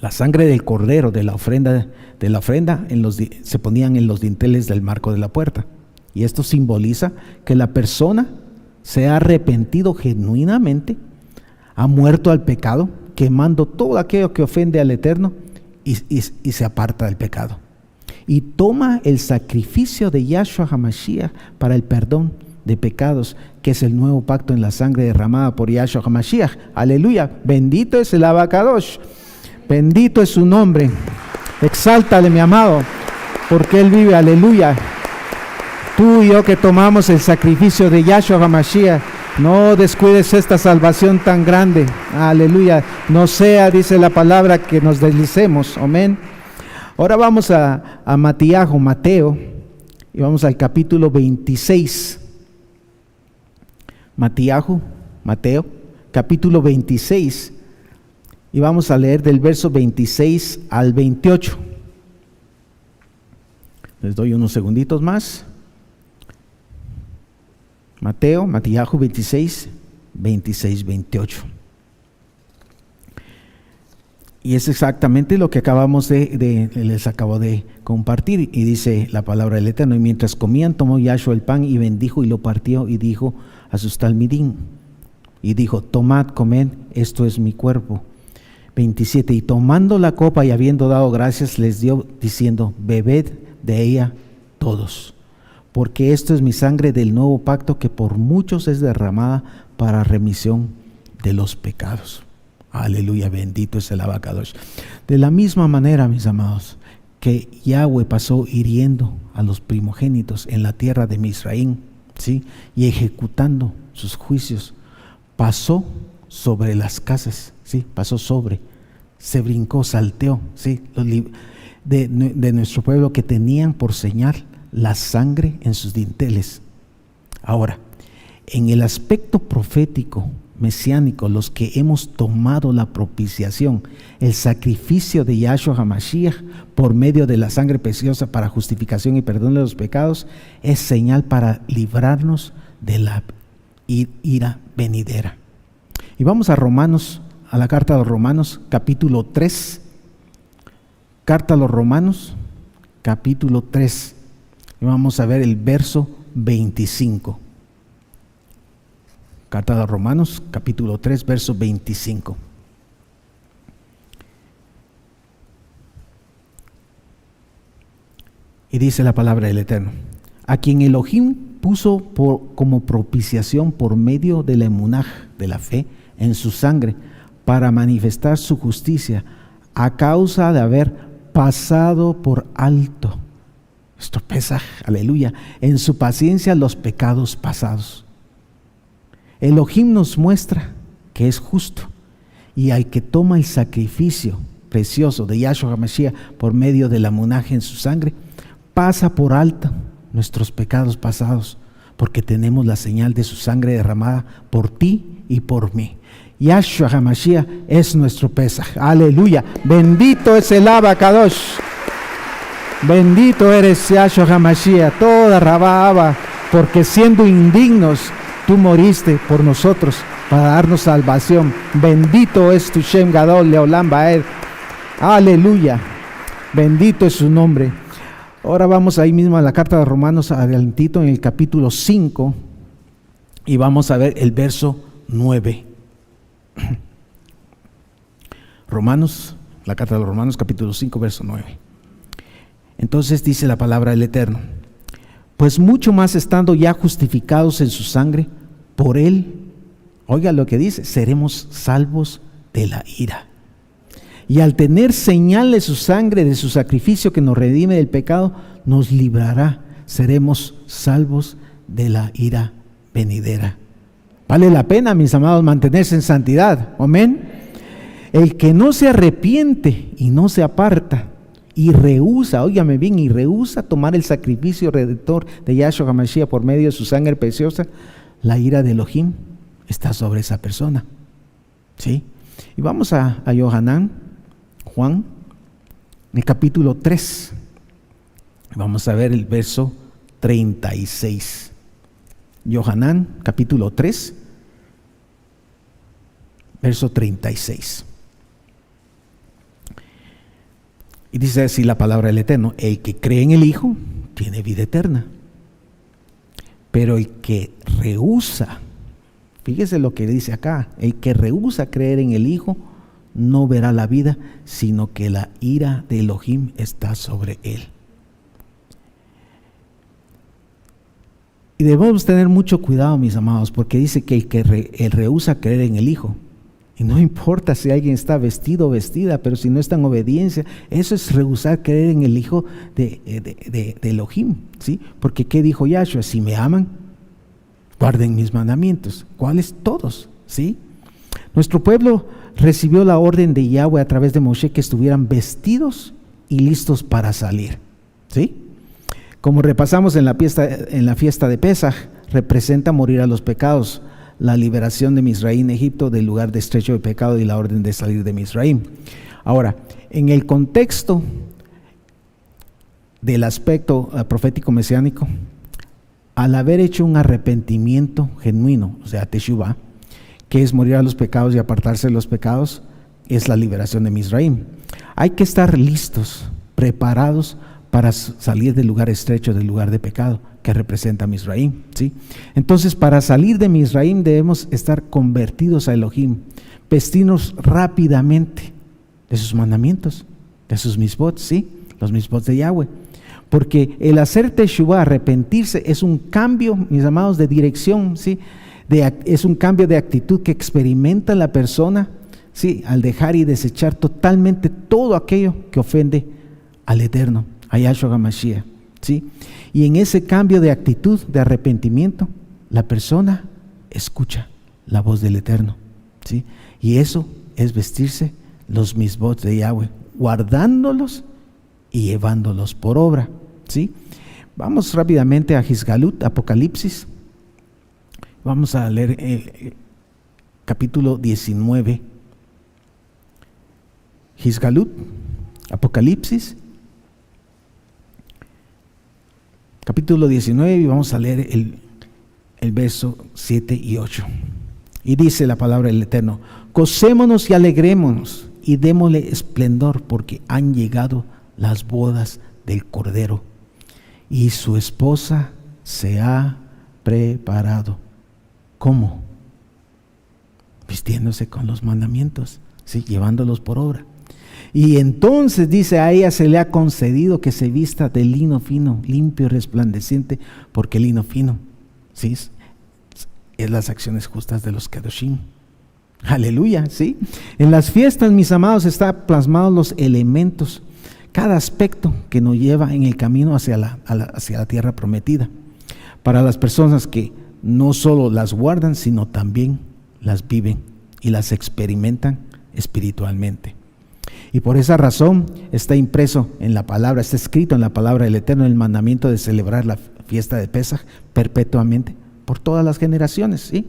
la sangre del cordero de la ofrenda se ponían en los dinteles del marco de la puerta, Y esto simboliza que la persona se ha arrepentido genuinamente, ha muerto al pecado, quemando todo aquello que ofende al Eterno y se aparta del pecado. Y toma el sacrificio de Yahshua HaMashiach para el perdón de pecados, que es el nuevo pacto en la sangre derramada por Yahshua HaMashiach. Aleluya, bendito es el Abacadosh, bendito es su nombre. Exáltale, mi amado, porque Él vive, aleluya. Tú y yo que tomamos el sacrificio de Yahshua HaMashiach, no descuides esta salvación tan grande, aleluya. No sea, dice la palabra, que nos deslicemos, amén. Ahora vamos a Mateo, y vamos al capítulo 26. Mateo, capítulo 26, y vamos a leer del verso 26 al 28. Les doy unos segunditos más. Mateo 26, 26, 28. Y es exactamente lo que les acabo de compartir. Y dice la palabra del Eterno: y mientras comían, tomó Yahshua el pan y bendijo y lo partió y dijo a sus talmidim, y dijo: tomad, comed, esto es mi cuerpo. 27. Y tomando la copa y habiendo dado gracias, les dio diciendo: bebed de ella todos, porque esto es mi sangre del nuevo pacto, que por muchos es derramada para remisión de los pecados. Aleluya, bendito es el Abacadosh. De la misma manera, mis amados, que Yahweh pasó hiriendo a los primogénitos en la tierra de Misraín, ¿sí?, y ejecutando sus juicios, pasó sobre las casas, ¿sí?, se brincó, salteó, ¿sí?, de nuestro pueblo, que tenían por señal la sangre en sus dinteles. Ahora, en el aspecto profético mesiánico, los que hemos tomado la propiciación, el sacrificio de Yahshua HaMashiach por medio de la sangre preciosa para justificación y perdón de los pecados, es señal para librarnos de la ira venidera. Y vamos a Romanos, a la carta de los Romanos, capítulo 3. Carta a los Romanos, capítulo 3. Y vamos a ver el verso 25. Carta a los Romanos, capítulo 3, verso 25. Y dice la palabra del Eterno: a quien Elohim puso como propiciación por medio de la emunaj, de la fe, en su sangre, para manifestar su justicia, a causa de haber pasado por alto, esto pesa, aleluya, en su paciencia los pecados pasados. Elohim nos muestra que es justo, y al que toma el sacrificio precioso de Yahshua HaMashiach por medio de la emunaj en su sangre, pasa por alto nuestros pecados pasados, porque tenemos la señal de su sangre derramada por ti y por mí. Yahshua HaMashiach es nuestro Pesaj. Aleluya. Bendito es el Abacadosh. Bendito eres, Yahshua HaMashiach. Toda Rabá, porque siendo indignos, tú moriste por nosotros para darnos salvación. Bendito es tu Shem Gadol Leolam Baed. Aleluya. Bendito es su nombre. Ahora vamos ahí mismo a la carta de Romanos, adelantito en el capítulo 5, y vamos a ver el verso 9. Romanos, la carta de los Romanos, capítulo 5, verso 9. Entonces dice la palabra del Eterno: pues mucho más estando ya justificados en su sangre, por él, oiga lo que dice, seremos salvos de la ira. Y al tener señal de su sangre, de su sacrificio que nos redime del pecado, nos librará, seremos salvos de la ira venidera. Vale la pena, mis amados, mantenerse en santidad, amén. El que no se arrepiente y no se aparta y rehúsa, óigame bien, y rehúsa tomar el sacrificio redentor de Yahshua HaMashiach por medio de su sangre preciosa, la ira de Elohim está sobre esa persona, ¿sí? Y vamos a Juan, en el capítulo 3, vamos a ver el verso 36. Yohanan, capítulo 3, verso 36. Y dice así la palabra del Eterno: el que cree en el Hijo tiene vida eterna, Pero el que rehúsa, fíjese lo que dice acá, el que rehúsa creer en el Hijo no verá la vida, sino que la ira de Elohim está sobre él. Y debemos tener mucho cuidado, mis amados, porque dice que el que rehúsa creer en el Hijo, y no importa si alguien está vestido o vestida, pero si no está en obediencia, eso es rehusar creer en el Hijo de Elohim, ¿sí? Porque ¿qué dijo Yahshua? Si me aman, guarden mis mandamientos. ¿Cuáles? Todos, ¿sí? Nuestro pueblo recibió la orden de Yahweh a través de Moshe que estuvieran vestidos y listos para salir, ¿sí? Como repasamos en la fiesta de Pesaj, representa morir a los pecados, la liberación de Misraim, Egipto, del lugar de estrecho de pecado y la orden de salir de Misraim. Ahora, en el contexto del aspecto profético mesiánico, al haber hecho un arrepentimiento genuino, o sea, teshuvah, que es morir a los pecados y apartarse de los pecados, es la liberación de Misraim. Hay que estar listos, preparados para salir del lugar estrecho, del lugar de pecado, que representa Misraim, ¿sí? Entonces, para salir de Misraim debemos estar convertidos a Elohim, vestirnos rápidamente de sus mandamientos, de sus misbot, ¿sí? Los misbot de Yahweh. Porque el hacer teshuvah, arrepentirse, es un cambio, mis amados, de dirección, ¿sí? Es un cambio de actitud que experimenta la persona, ¿sí? Al dejar y desechar totalmente todo aquello que ofende al Eterno, a Yahshua HaMashiach, ¿sí? Y en ese cambio de actitud, de arrepentimiento, la persona escucha la voz del Eterno, ¿sí? Y eso es vestirse los misbot de Yahweh, guardándolos y llevándolos por obra, ¿sí? Vamos rápidamente a Hisgalut, Apocalipsis. Vamos a leer capítulo 19. Hisgalut, Apocalipsis, capítulo 19, y vamos a leer el verso 7 y 8. Y dice la palabra del Eterno: gocémonos y alegrémonos y démosle esplendor, porque han llegado las bodas del Cordero y su esposa se ha preparado. ¿Cómo? Vistiéndose con los mandamientos, ¿sí? Llevándolos por obra. Y entonces dice: a ella se le ha concedido que se vista de lino fino, limpio y resplandeciente, porque el lino fino, ¿sí? Es las acciones justas de los Kedoshim. Aleluya, ¿sí? En las fiestas, mis amados, están plasmados los elementos, cada aspecto que nos lleva en el camino hacia la tierra prometida. Para las personas que no solo las guardan, sino también las viven y las experimentan espiritualmente. Y por esa razón está impreso en la palabra, está escrito en la palabra del Eterno el mandamiento de celebrar la fiesta de Pesaj perpetuamente por todas las generaciones, ¿sí?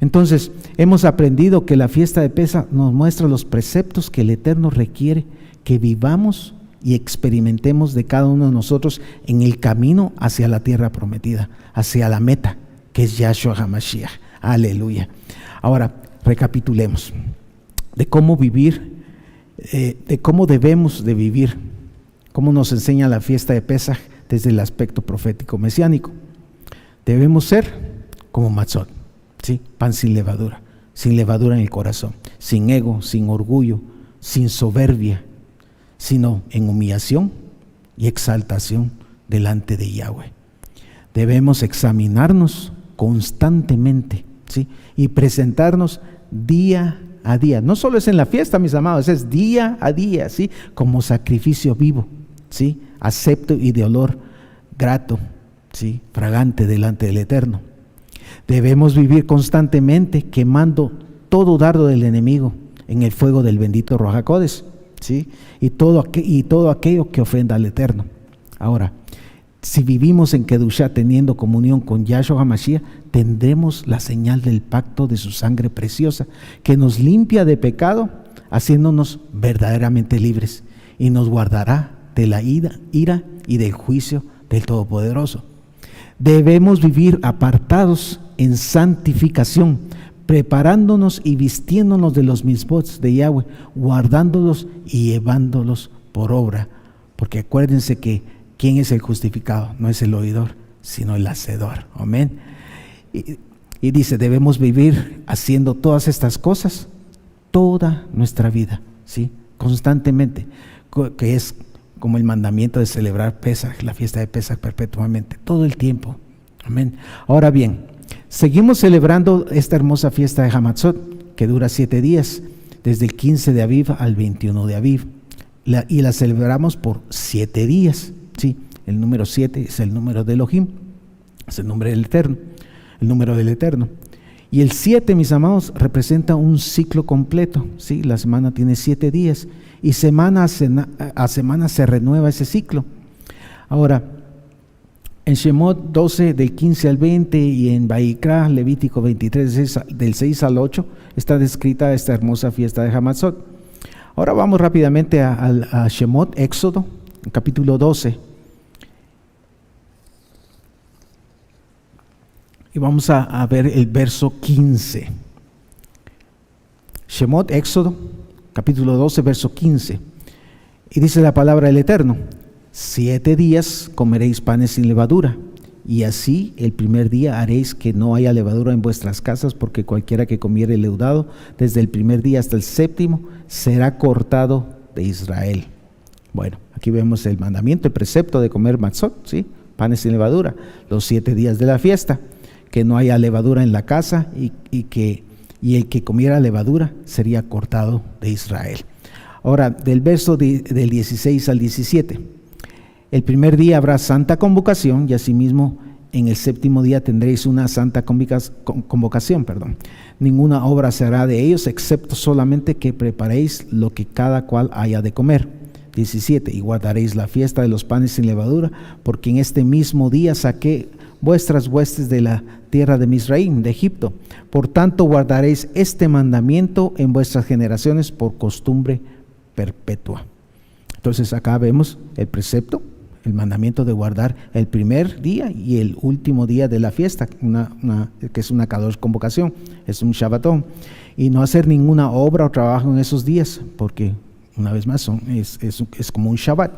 Entonces, hemos aprendido que la fiesta de Pesaj nos muestra los preceptos que el Eterno requiere que vivamos y experimentemos de cada uno de nosotros en el camino hacia la tierra prometida, hacia la meta, que es Yahshua HaMashiach. Aleluya. Ahora, recapitulemos de cómo vivir, de cómo debemos de vivir, cómo nos enseña la fiesta de Pesaj desde el aspecto profético mesiánico. Debemos ser como matzot, ¿sí? Pan sin levadura en el corazón, sin ego, sin orgullo, sin soberbia, sino en humillación y exaltación delante de Yahweh. Debemos examinarnos constantemente, ¿sí? Y presentarnos día a día. No solo es en la fiesta, mis amados, es día a día, ¿sí? Como sacrificio vivo, ¿sí? Acepto y de olor grato, ¿sí? Fragante delante del Eterno. Debemos vivir constantemente quemando todo dardo del enemigo en el fuego del bendito Ruach HaKodesh, ¿sí? Y todo aquello que ofenda al Eterno. Ahora, si vivimos en Kedushá teniendo comunión con Yahshua HaMashiach, tendremos la señal del pacto de su sangre preciosa, que nos limpia de pecado, haciéndonos verdaderamente libres, y nos guardará de la ira y del juicio del Todopoderoso. Debemos vivir apartados en santificación, preparándonos y vistiéndonos de los misbots de Yahweh, guardándolos y llevándolos por obra. Porque acuérdense que ¿quién es el justificado? No es el oidor, sino el hacedor. Amén. Y dice, debemos vivir haciendo todas estas cosas toda nuestra vida, ¿sí? Constantemente, que es como el mandamiento de celebrar Pesaj, la fiesta de Pesaj perpetuamente, todo el tiempo. Amén. Ahora bien, seguimos celebrando esta hermosa fiesta de Hamatzot, que dura 7 días, desde el 15 de Aviv al 21 de Aviv, y la celebramos por 7 días, ¿sí? El número 7 es el número de Elohim, es el número del Eterno. Y el 7, mis amados, representa un ciclo completo, ¿sí? La semana tiene 7 días y semana a semana se renueva ese ciclo. Ahora, en Shemot 12 del 15 al 20 y en Vayikra, Levítico 23 del 6 al 8 está descrita esta hermosa fiesta de Hamatzot. Ahora vamos rápidamente a Shemot, Éxodo, capítulo 12. Y vamos a ver el verso 15. Shemot, Éxodo, capítulo 12, verso 15. Y dice la palabra del Eterno: 7 días comeréis panes sin levadura, y así el primer día haréis que no haya levadura en vuestras casas, porque cualquiera que comiere leudado desde el primer día hasta el 7º será cortado de Israel. Bueno, aquí vemos el mandamiento, el precepto de comer matzot, ¿sí? Panes sin levadura, los 7 días de la fiesta, que no haya levadura en la casa y el que comiera levadura sería cortado de Israel. Ahora, del verso del 16 al 17. El primer día habrá santa convocación y asimismo en el 7º día tendréis una santa convocación. Ninguna obra se hará de ellos excepto solamente que preparéis lo que cada cual haya de comer. 17. Y guardaréis la fiesta de los panes sin levadura, porque en este mismo día saqué vuestras huestes de la tierra de Misraim, de Egipto. Por tanto guardaréis este mandamiento en vuestras generaciones por costumbre perpetua. Entonces acá vemos el precepto, el mandamiento de guardar el primer día y el último día de la fiesta, que es una Kadosh convocación, es un Shabbatón, y no hacer ninguna obra o trabajo en esos días, porque una vez más es como un Shabbat.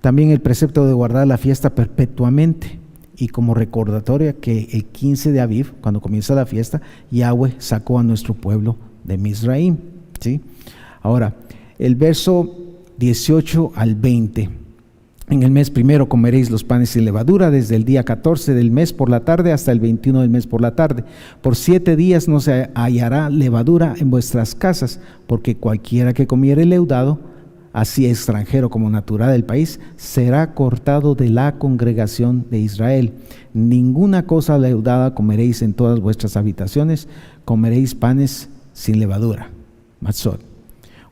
También el precepto de guardar la fiesta perpetuamente, y como recordatoria que el 15 de Aviv, cuando comienza la fiesta, Yahweh sacó a nuestro pueblo de Misraim, ¿sí? Ahora, el verso 18 al 20. En el mes primero comeréis los panes sin levadura, desde el día 14 del mes por la tarde hasta el 21 del mes por la tarde. Por 7 días no se hallará levadura en vuestras casas, porque cualquiera que comiere leudado, así extranjero como natural del país, será cortado de la congregación de Israel. Ninguna cosa leudada comeréis en todas vuestras habitaciones, comeréis panes sin levadura, matzot.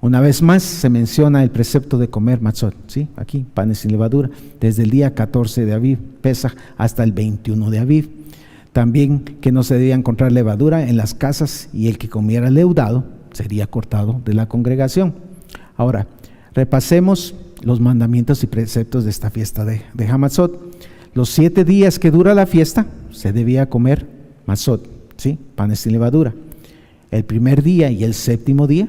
Una vez más se menciona el precepto de comer matzot, ¿sí? Aquí, panes sin levadura, desde el día 14 de Aviv, Pesaj, hasta el 21 de Aviv. También que no se debía encontrar levadura en las casas, y el que comiera leudado sería cortado de la congregación. Ahora, repasemos los mandamientos y preceptos de esta fiesta de Hamatzot. Los 7 días que dura la fiesta se debía comer matzot, ¿sí? Panes sin levadura. El primer día y el 7º día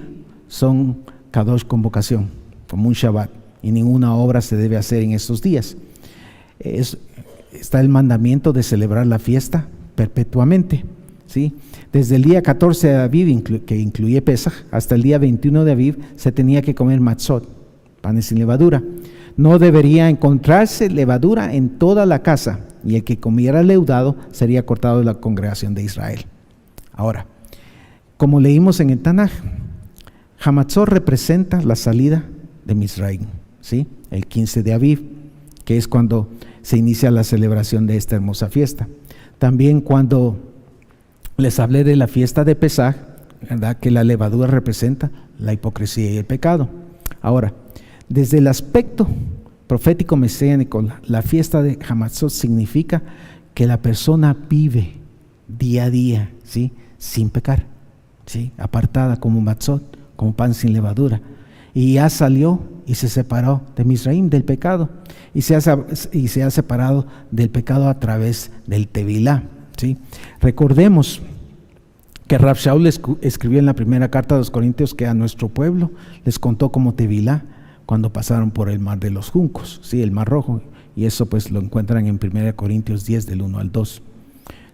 son Kadosh convocación, como un Shabbat, y ninguna obra se debe hacer en estos días. Está el mandamiento de celebrar la fiesta perpetuamente, ¿sí? Desde el día 14 de Aviv, que incluye Pesaj, hasta el día 21 de Aviv, se tenía que comer matzot, panes sin levadura. No debería encontrarse levadura en toda la casa, y el que comiera leudado sería cortado de la congregación de Israel. Ahora, como leímos en el Tanaj, Hamatzot representa la salida de Misraim, ¿sí? El 15 de Aviv, que es cuando se inicia la celebración de esta hermosa fiesta. También cuando les hablé de la fiesta de Pesaj, ¿verdad?, que la levadura representa la hipocresía y el pecado. Ahora, desde el aspecto profético mesiánico, la fiesta de Hamatzot significa que la persona vive día a día, ¿sí?, sin pecar, ¿sí?, apartada como matzot, como pan sin levadura, y ya salió y se separó de Misraim, del pecado, y se ha separado del pecado a través del Tevilá, ¿sí? Recordemos que Rav Shaul escribió en la primera carta de los Corintios que a nuestro pueblo les contó como Tevilá cuando pasaron por el mar de los juncos, ¿sí?, el mar rojo, y eso pues lo encuentran en 1 Corintios 10 del 1 al 2.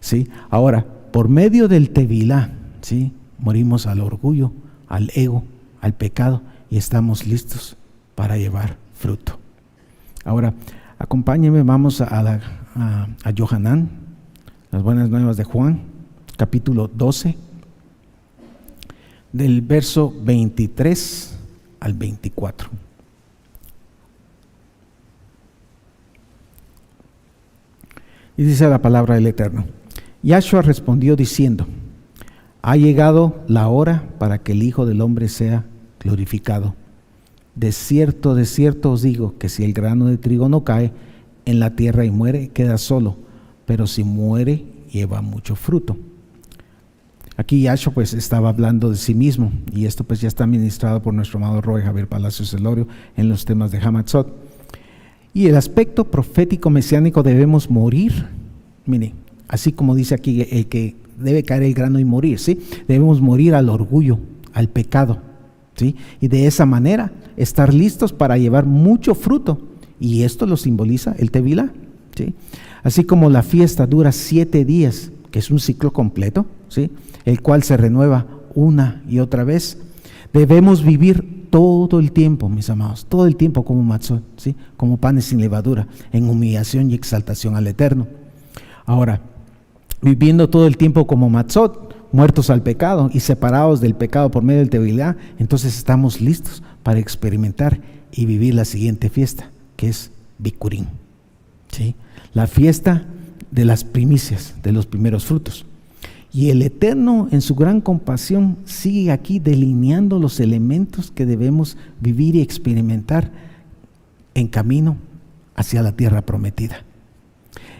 ¿Sí? Ahora, por medio del tevilá, ¿sí?, morimos al orgullo, al ego, al pecado, y estamos listos para llevar fruto. Ahora, acompáñenme, vamos a Yohanan, las buenas nuevas de Juan, capítulo 12, del verso 23 al 24. Y dice la palabra del Eterno: Yahshua respondió diciendo: ha llegado la hora para que el Hijo del Hombre sea glorificado. De cierto os digo que si el grano de trigo no cae en la tierra y muere, queda solo, pero si muere, lleva mucho fruto. Aquí Yahshua pues estaba hablando de sí mismo, y esto pues ya está ministrado por nuestro amado Roy Javier Palacios Elorio en los temas de Hamatzot. Y el aspecto profético mesiánico: debemos morir. Mire, así como dice aquí, el que debe caer el grano y morir, ¿sí? Debemos morir al orgullo, al pecado, ¿sí? Y de esa manera estar listos para llevar mucho fruto. Y esto lo simboliza el tevilá, ¿sí? Así como la fiesta dura 7 días, que es un ciclo completo, ¿sí?, el cual se renueva una y otra vez, debemos vivir todo el tiempo, mis amados, todo el tiempo como matzot, ¿sí?, como panes sin levadura, en humillación y exaltación al Eterno. Ahora, viviendo todo el tiempo como matzot, muertos al pecado y separados del pecado por medio del tevilá, entonces estamos listos para experimentar y vivir la siguiente fiesta, que es Bikurim, ¿sí?, la fiesta de las primicias, de los primeros frutos. Y el Eterno, en su gran compasión, sigue aquí delineando los elementos que debemos vivir y experimentar en camino hacia la tierra prometida.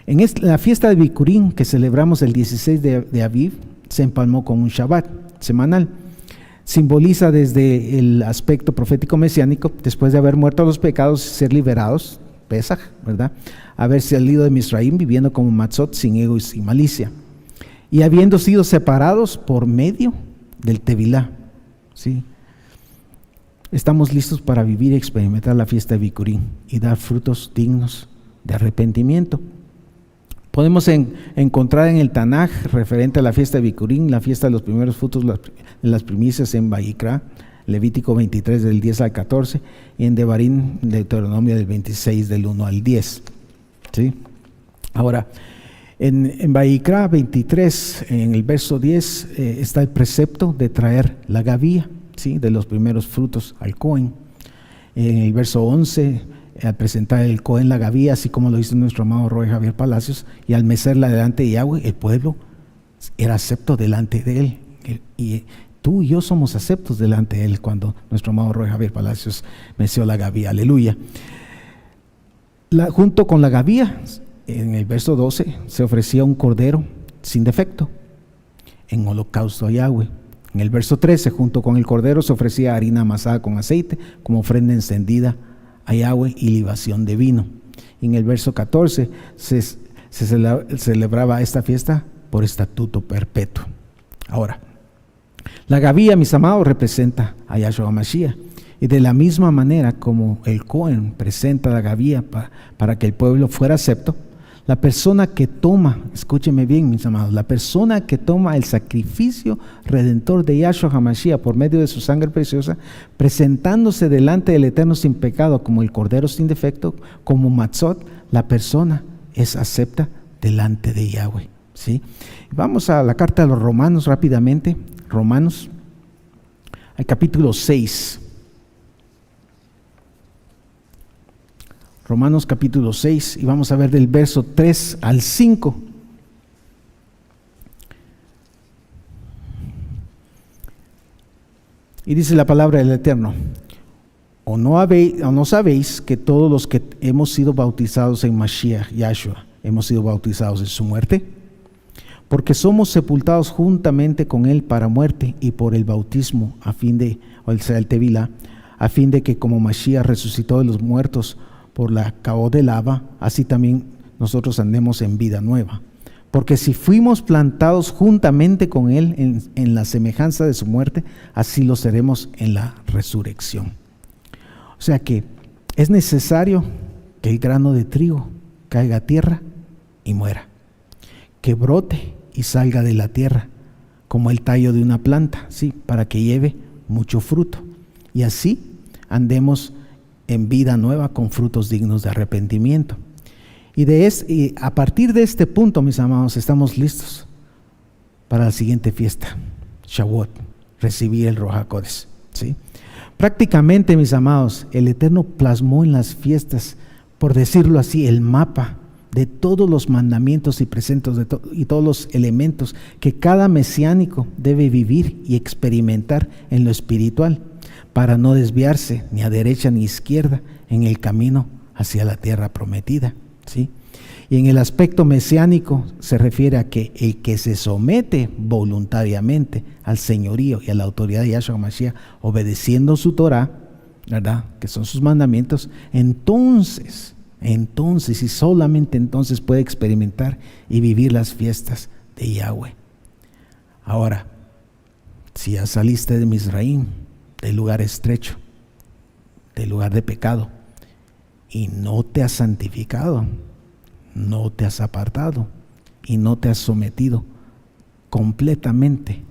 En la fiesta de Bikurim, que celebramos el 16 de Aviv, se empalmó con un Shabbat semanal. Simboliza desde el aspecto profético mesiánico, después de haber muerto a los pecados, ser liberados, Pesaj, ¿verdad?, haber salido de Misraim viviendo como matzot, sin ego y sin malicia, y habiendo sido separados por medio del tevilá, ¿sí? Estamos listos para vivir y experimentar la fiesta de Bikurim y dar frutos dignos de arrepentimiento. Podemos encontrar en el Tanaj, referente a la fiesta de Bikurim, la fiesta de los primeros frutos de las primicias en Vayikra, Levítico 23 del 10 al 14, y en Devarim, Deuteronomio del 26 del 1 al 10. ¿Sí? Ahora, en Vayikra 23, en el verso 10, está el precepto de traer la gavía, ¿sí?, de los primeros frutos al Cohen. En el verso 11, al presentar el Cohen la gavía, así como lo hizo nuestro amado Roy Javier Palacios, y al mecerla delante de Yahweh, el pueblo era acepto delante de él. Y tú y yo somos aceptos delante de él cuando nuestro amado Roy Javier Palacios meció la gavía. Aleluya. Junto con la gavía, en el verso 12, se ofrecía un cordero sin defecto en holocausto a Yahweh. En el verso 13, junto con el cordero, se ofrecía harina amasada con aceite como ofrenda encendida a Yahweh y libación de vino. Y en el verso 14 se celebraba esta fiesta por estatuto perpetuo. Ahora, la gavía, mis amados, representa a Yahshua HaMashiach, y de la misma manera como el Cohen presenta la gavía para que el pueblo fuera acepto, la persona que toma, escúcheme bien, mis amados, la persona que toma el sacrificio redentor de Yahshua HaMashiach por medio de su sangre preciosa, presentándose delante del Eterno sin pecado como el Cordero sin defecto, como Matzot, la persona es acepta delante de Yahweh, ¿sí? Vamos a la carta de los Romanos rápidamente. Romanos, al capítulo 6. Romanos capítulo 6, y vamos a ver del verso 3 al 5. Y dice la palabra del Eterno: ¿O no sabéis que todos los que hemos sido bautizados en Mashiach, Yahshua, hemos sido bautizados en su muerte? Porque somos sepultados juntamente con él para muerte, y por el bautismo, el tevilá, a fin de que como Mashiach resucitó de los muertos por la caod de lava, así también nosotros andemos en vida nueva. Porque si fuimos plantados juntamente con él en la semejanza de su muerte, así lo seremos en la resurrección. O sea que es necesario que el grano de trigo caiga a tierra y muera, que brote y salga de la tierra como el tallo de una planta, ¿sí? Para que lleve mucho fruto, y así andemos en vida nueva con frutos dignos de arrepentimiento. Y a partir de este punto, mis amados, estamos listos para la siguiente fiesta, Shavuot, recibir el Ruach HaKodesh, ¿sí? Prácticamente, mis amados, el Eterno plasmó en las fiestas, por decirlo así, el mapa de todos los mandamientos y preceptos y todos los elementos que cada mesiánico debe vivir y experimentar en lo espiritual, para no desviarse ni a derecha ni a izquierda en el camino hacia la tierra prometida, ¿sí? Y en el aspecto mesiánico se refiere a que el que se somete voluntariamente al señorío y a la autoridad de Yahshua Mashiach, obedeciendo su Torah, ¿verdad?, que son sus mandamientos, entonces y solamente entonces puede experimentar y vivir las fiestas de Yahweh. Ahora, si ya saliste de Misraim, del lugar estrecho, del lugar de pecado, y no te has santificado, no te has apartado y no te has sometido completamente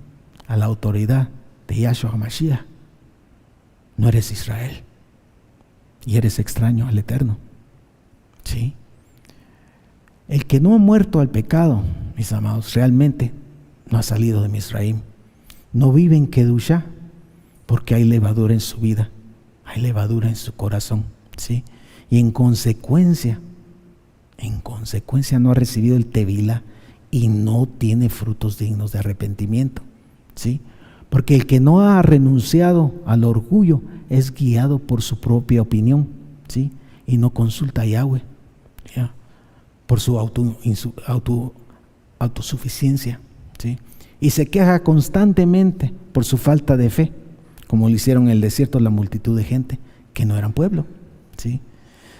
a la autoridad de Yahshua HaMashiach, no eres Israel y eres extraño al Eterno, ¿sí? El que no ha muerto al pecado, mis amados, realmente no ha salido de Misraim, no vive en Kedushá, porque hay levadura en su vida, hay levadura en su corazón, ¿sí? Y en consecuencia no ha recibido el Tevilá y no tiene frutos dignos de arrepentimiento, ¿sí? Porque el que no ha renunciado al orgullo es guiado por su propia opinión, ¿sí? Y no consulta a Yahweh, ¿ya?, por su autosuficiencia, ¿sí? Y se queja constantemente por su falta de fe, como lo hicieron en el desierto la multitud de gente que no eran pueblo, ¿sí?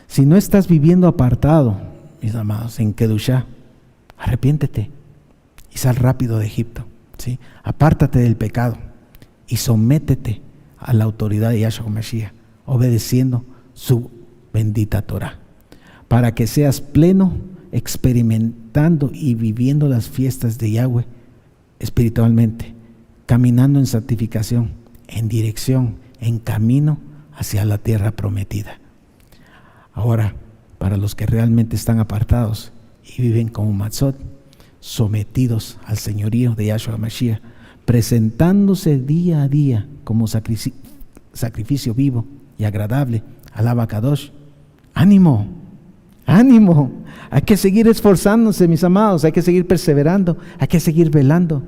Si no estás viviendo apartado, mis amados, en Kedushá, arrepiéntete y sal rápido de Egipto, ¿sí? Apártate del pecado y sométete a la autoridad de Yahshua Mashiach, obedeciendo su bendita Torah, para que seas pleno, experimentando y viviendo las fiestas de Yahweh espiritualmente, caminando en santificación, en dirección, en camino hacia la tierra prometida. Ahora, para los que realmente están apartados y viven como Matzot, sometidos al señorío de Yahshua Mashiach, presentándose día a día como sacrificio vivo y agradable al Abacadosh, ánimo, ánimo, hay que seguir esforzándose, mis amados, hay que seguir perseverando, hay que seguir velando.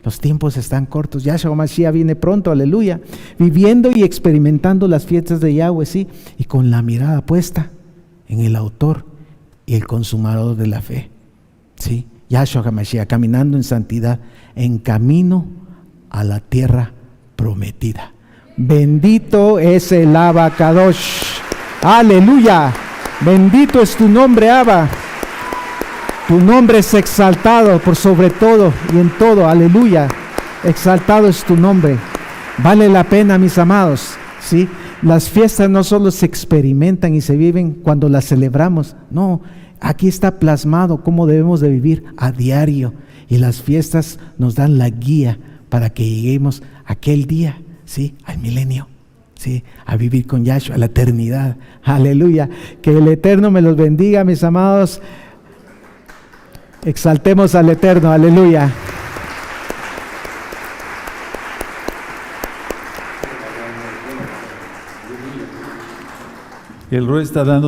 Los tiempos están cortos, Yahshua Mashiach viene pronto, aleluya, viviendo y experimentando las fiestas de Yahweh, sí, y con la mirada puesta en el autor y el consumador de la fe, sí, Yahshua HaMashiach, caminando en santidad, en camino a la tierra prometida. Bendito es el Abacadosh, aleluya, bendito es tu nombre, Abba. Tu nombre es exaltado por sobre todo y en todo, aleluya. Exaltado es tu nombre. Vale la pena, mis amados, ¿sí? Las fiestas no solo se experimentan y se viven cuando las celebramos, no, aquí está plasmado cómo debemos de vivir a diario, y las fiestas nos dan la guía para que lleguemos a aquel día, ¿sí?, al milenio, ¿sí?, a vivir con Yahshua, a la eternidad, aleluya. Que el Eterno me los bendiga, mis amados. Exaltemos al Eterno, aleluya. El Rey está dando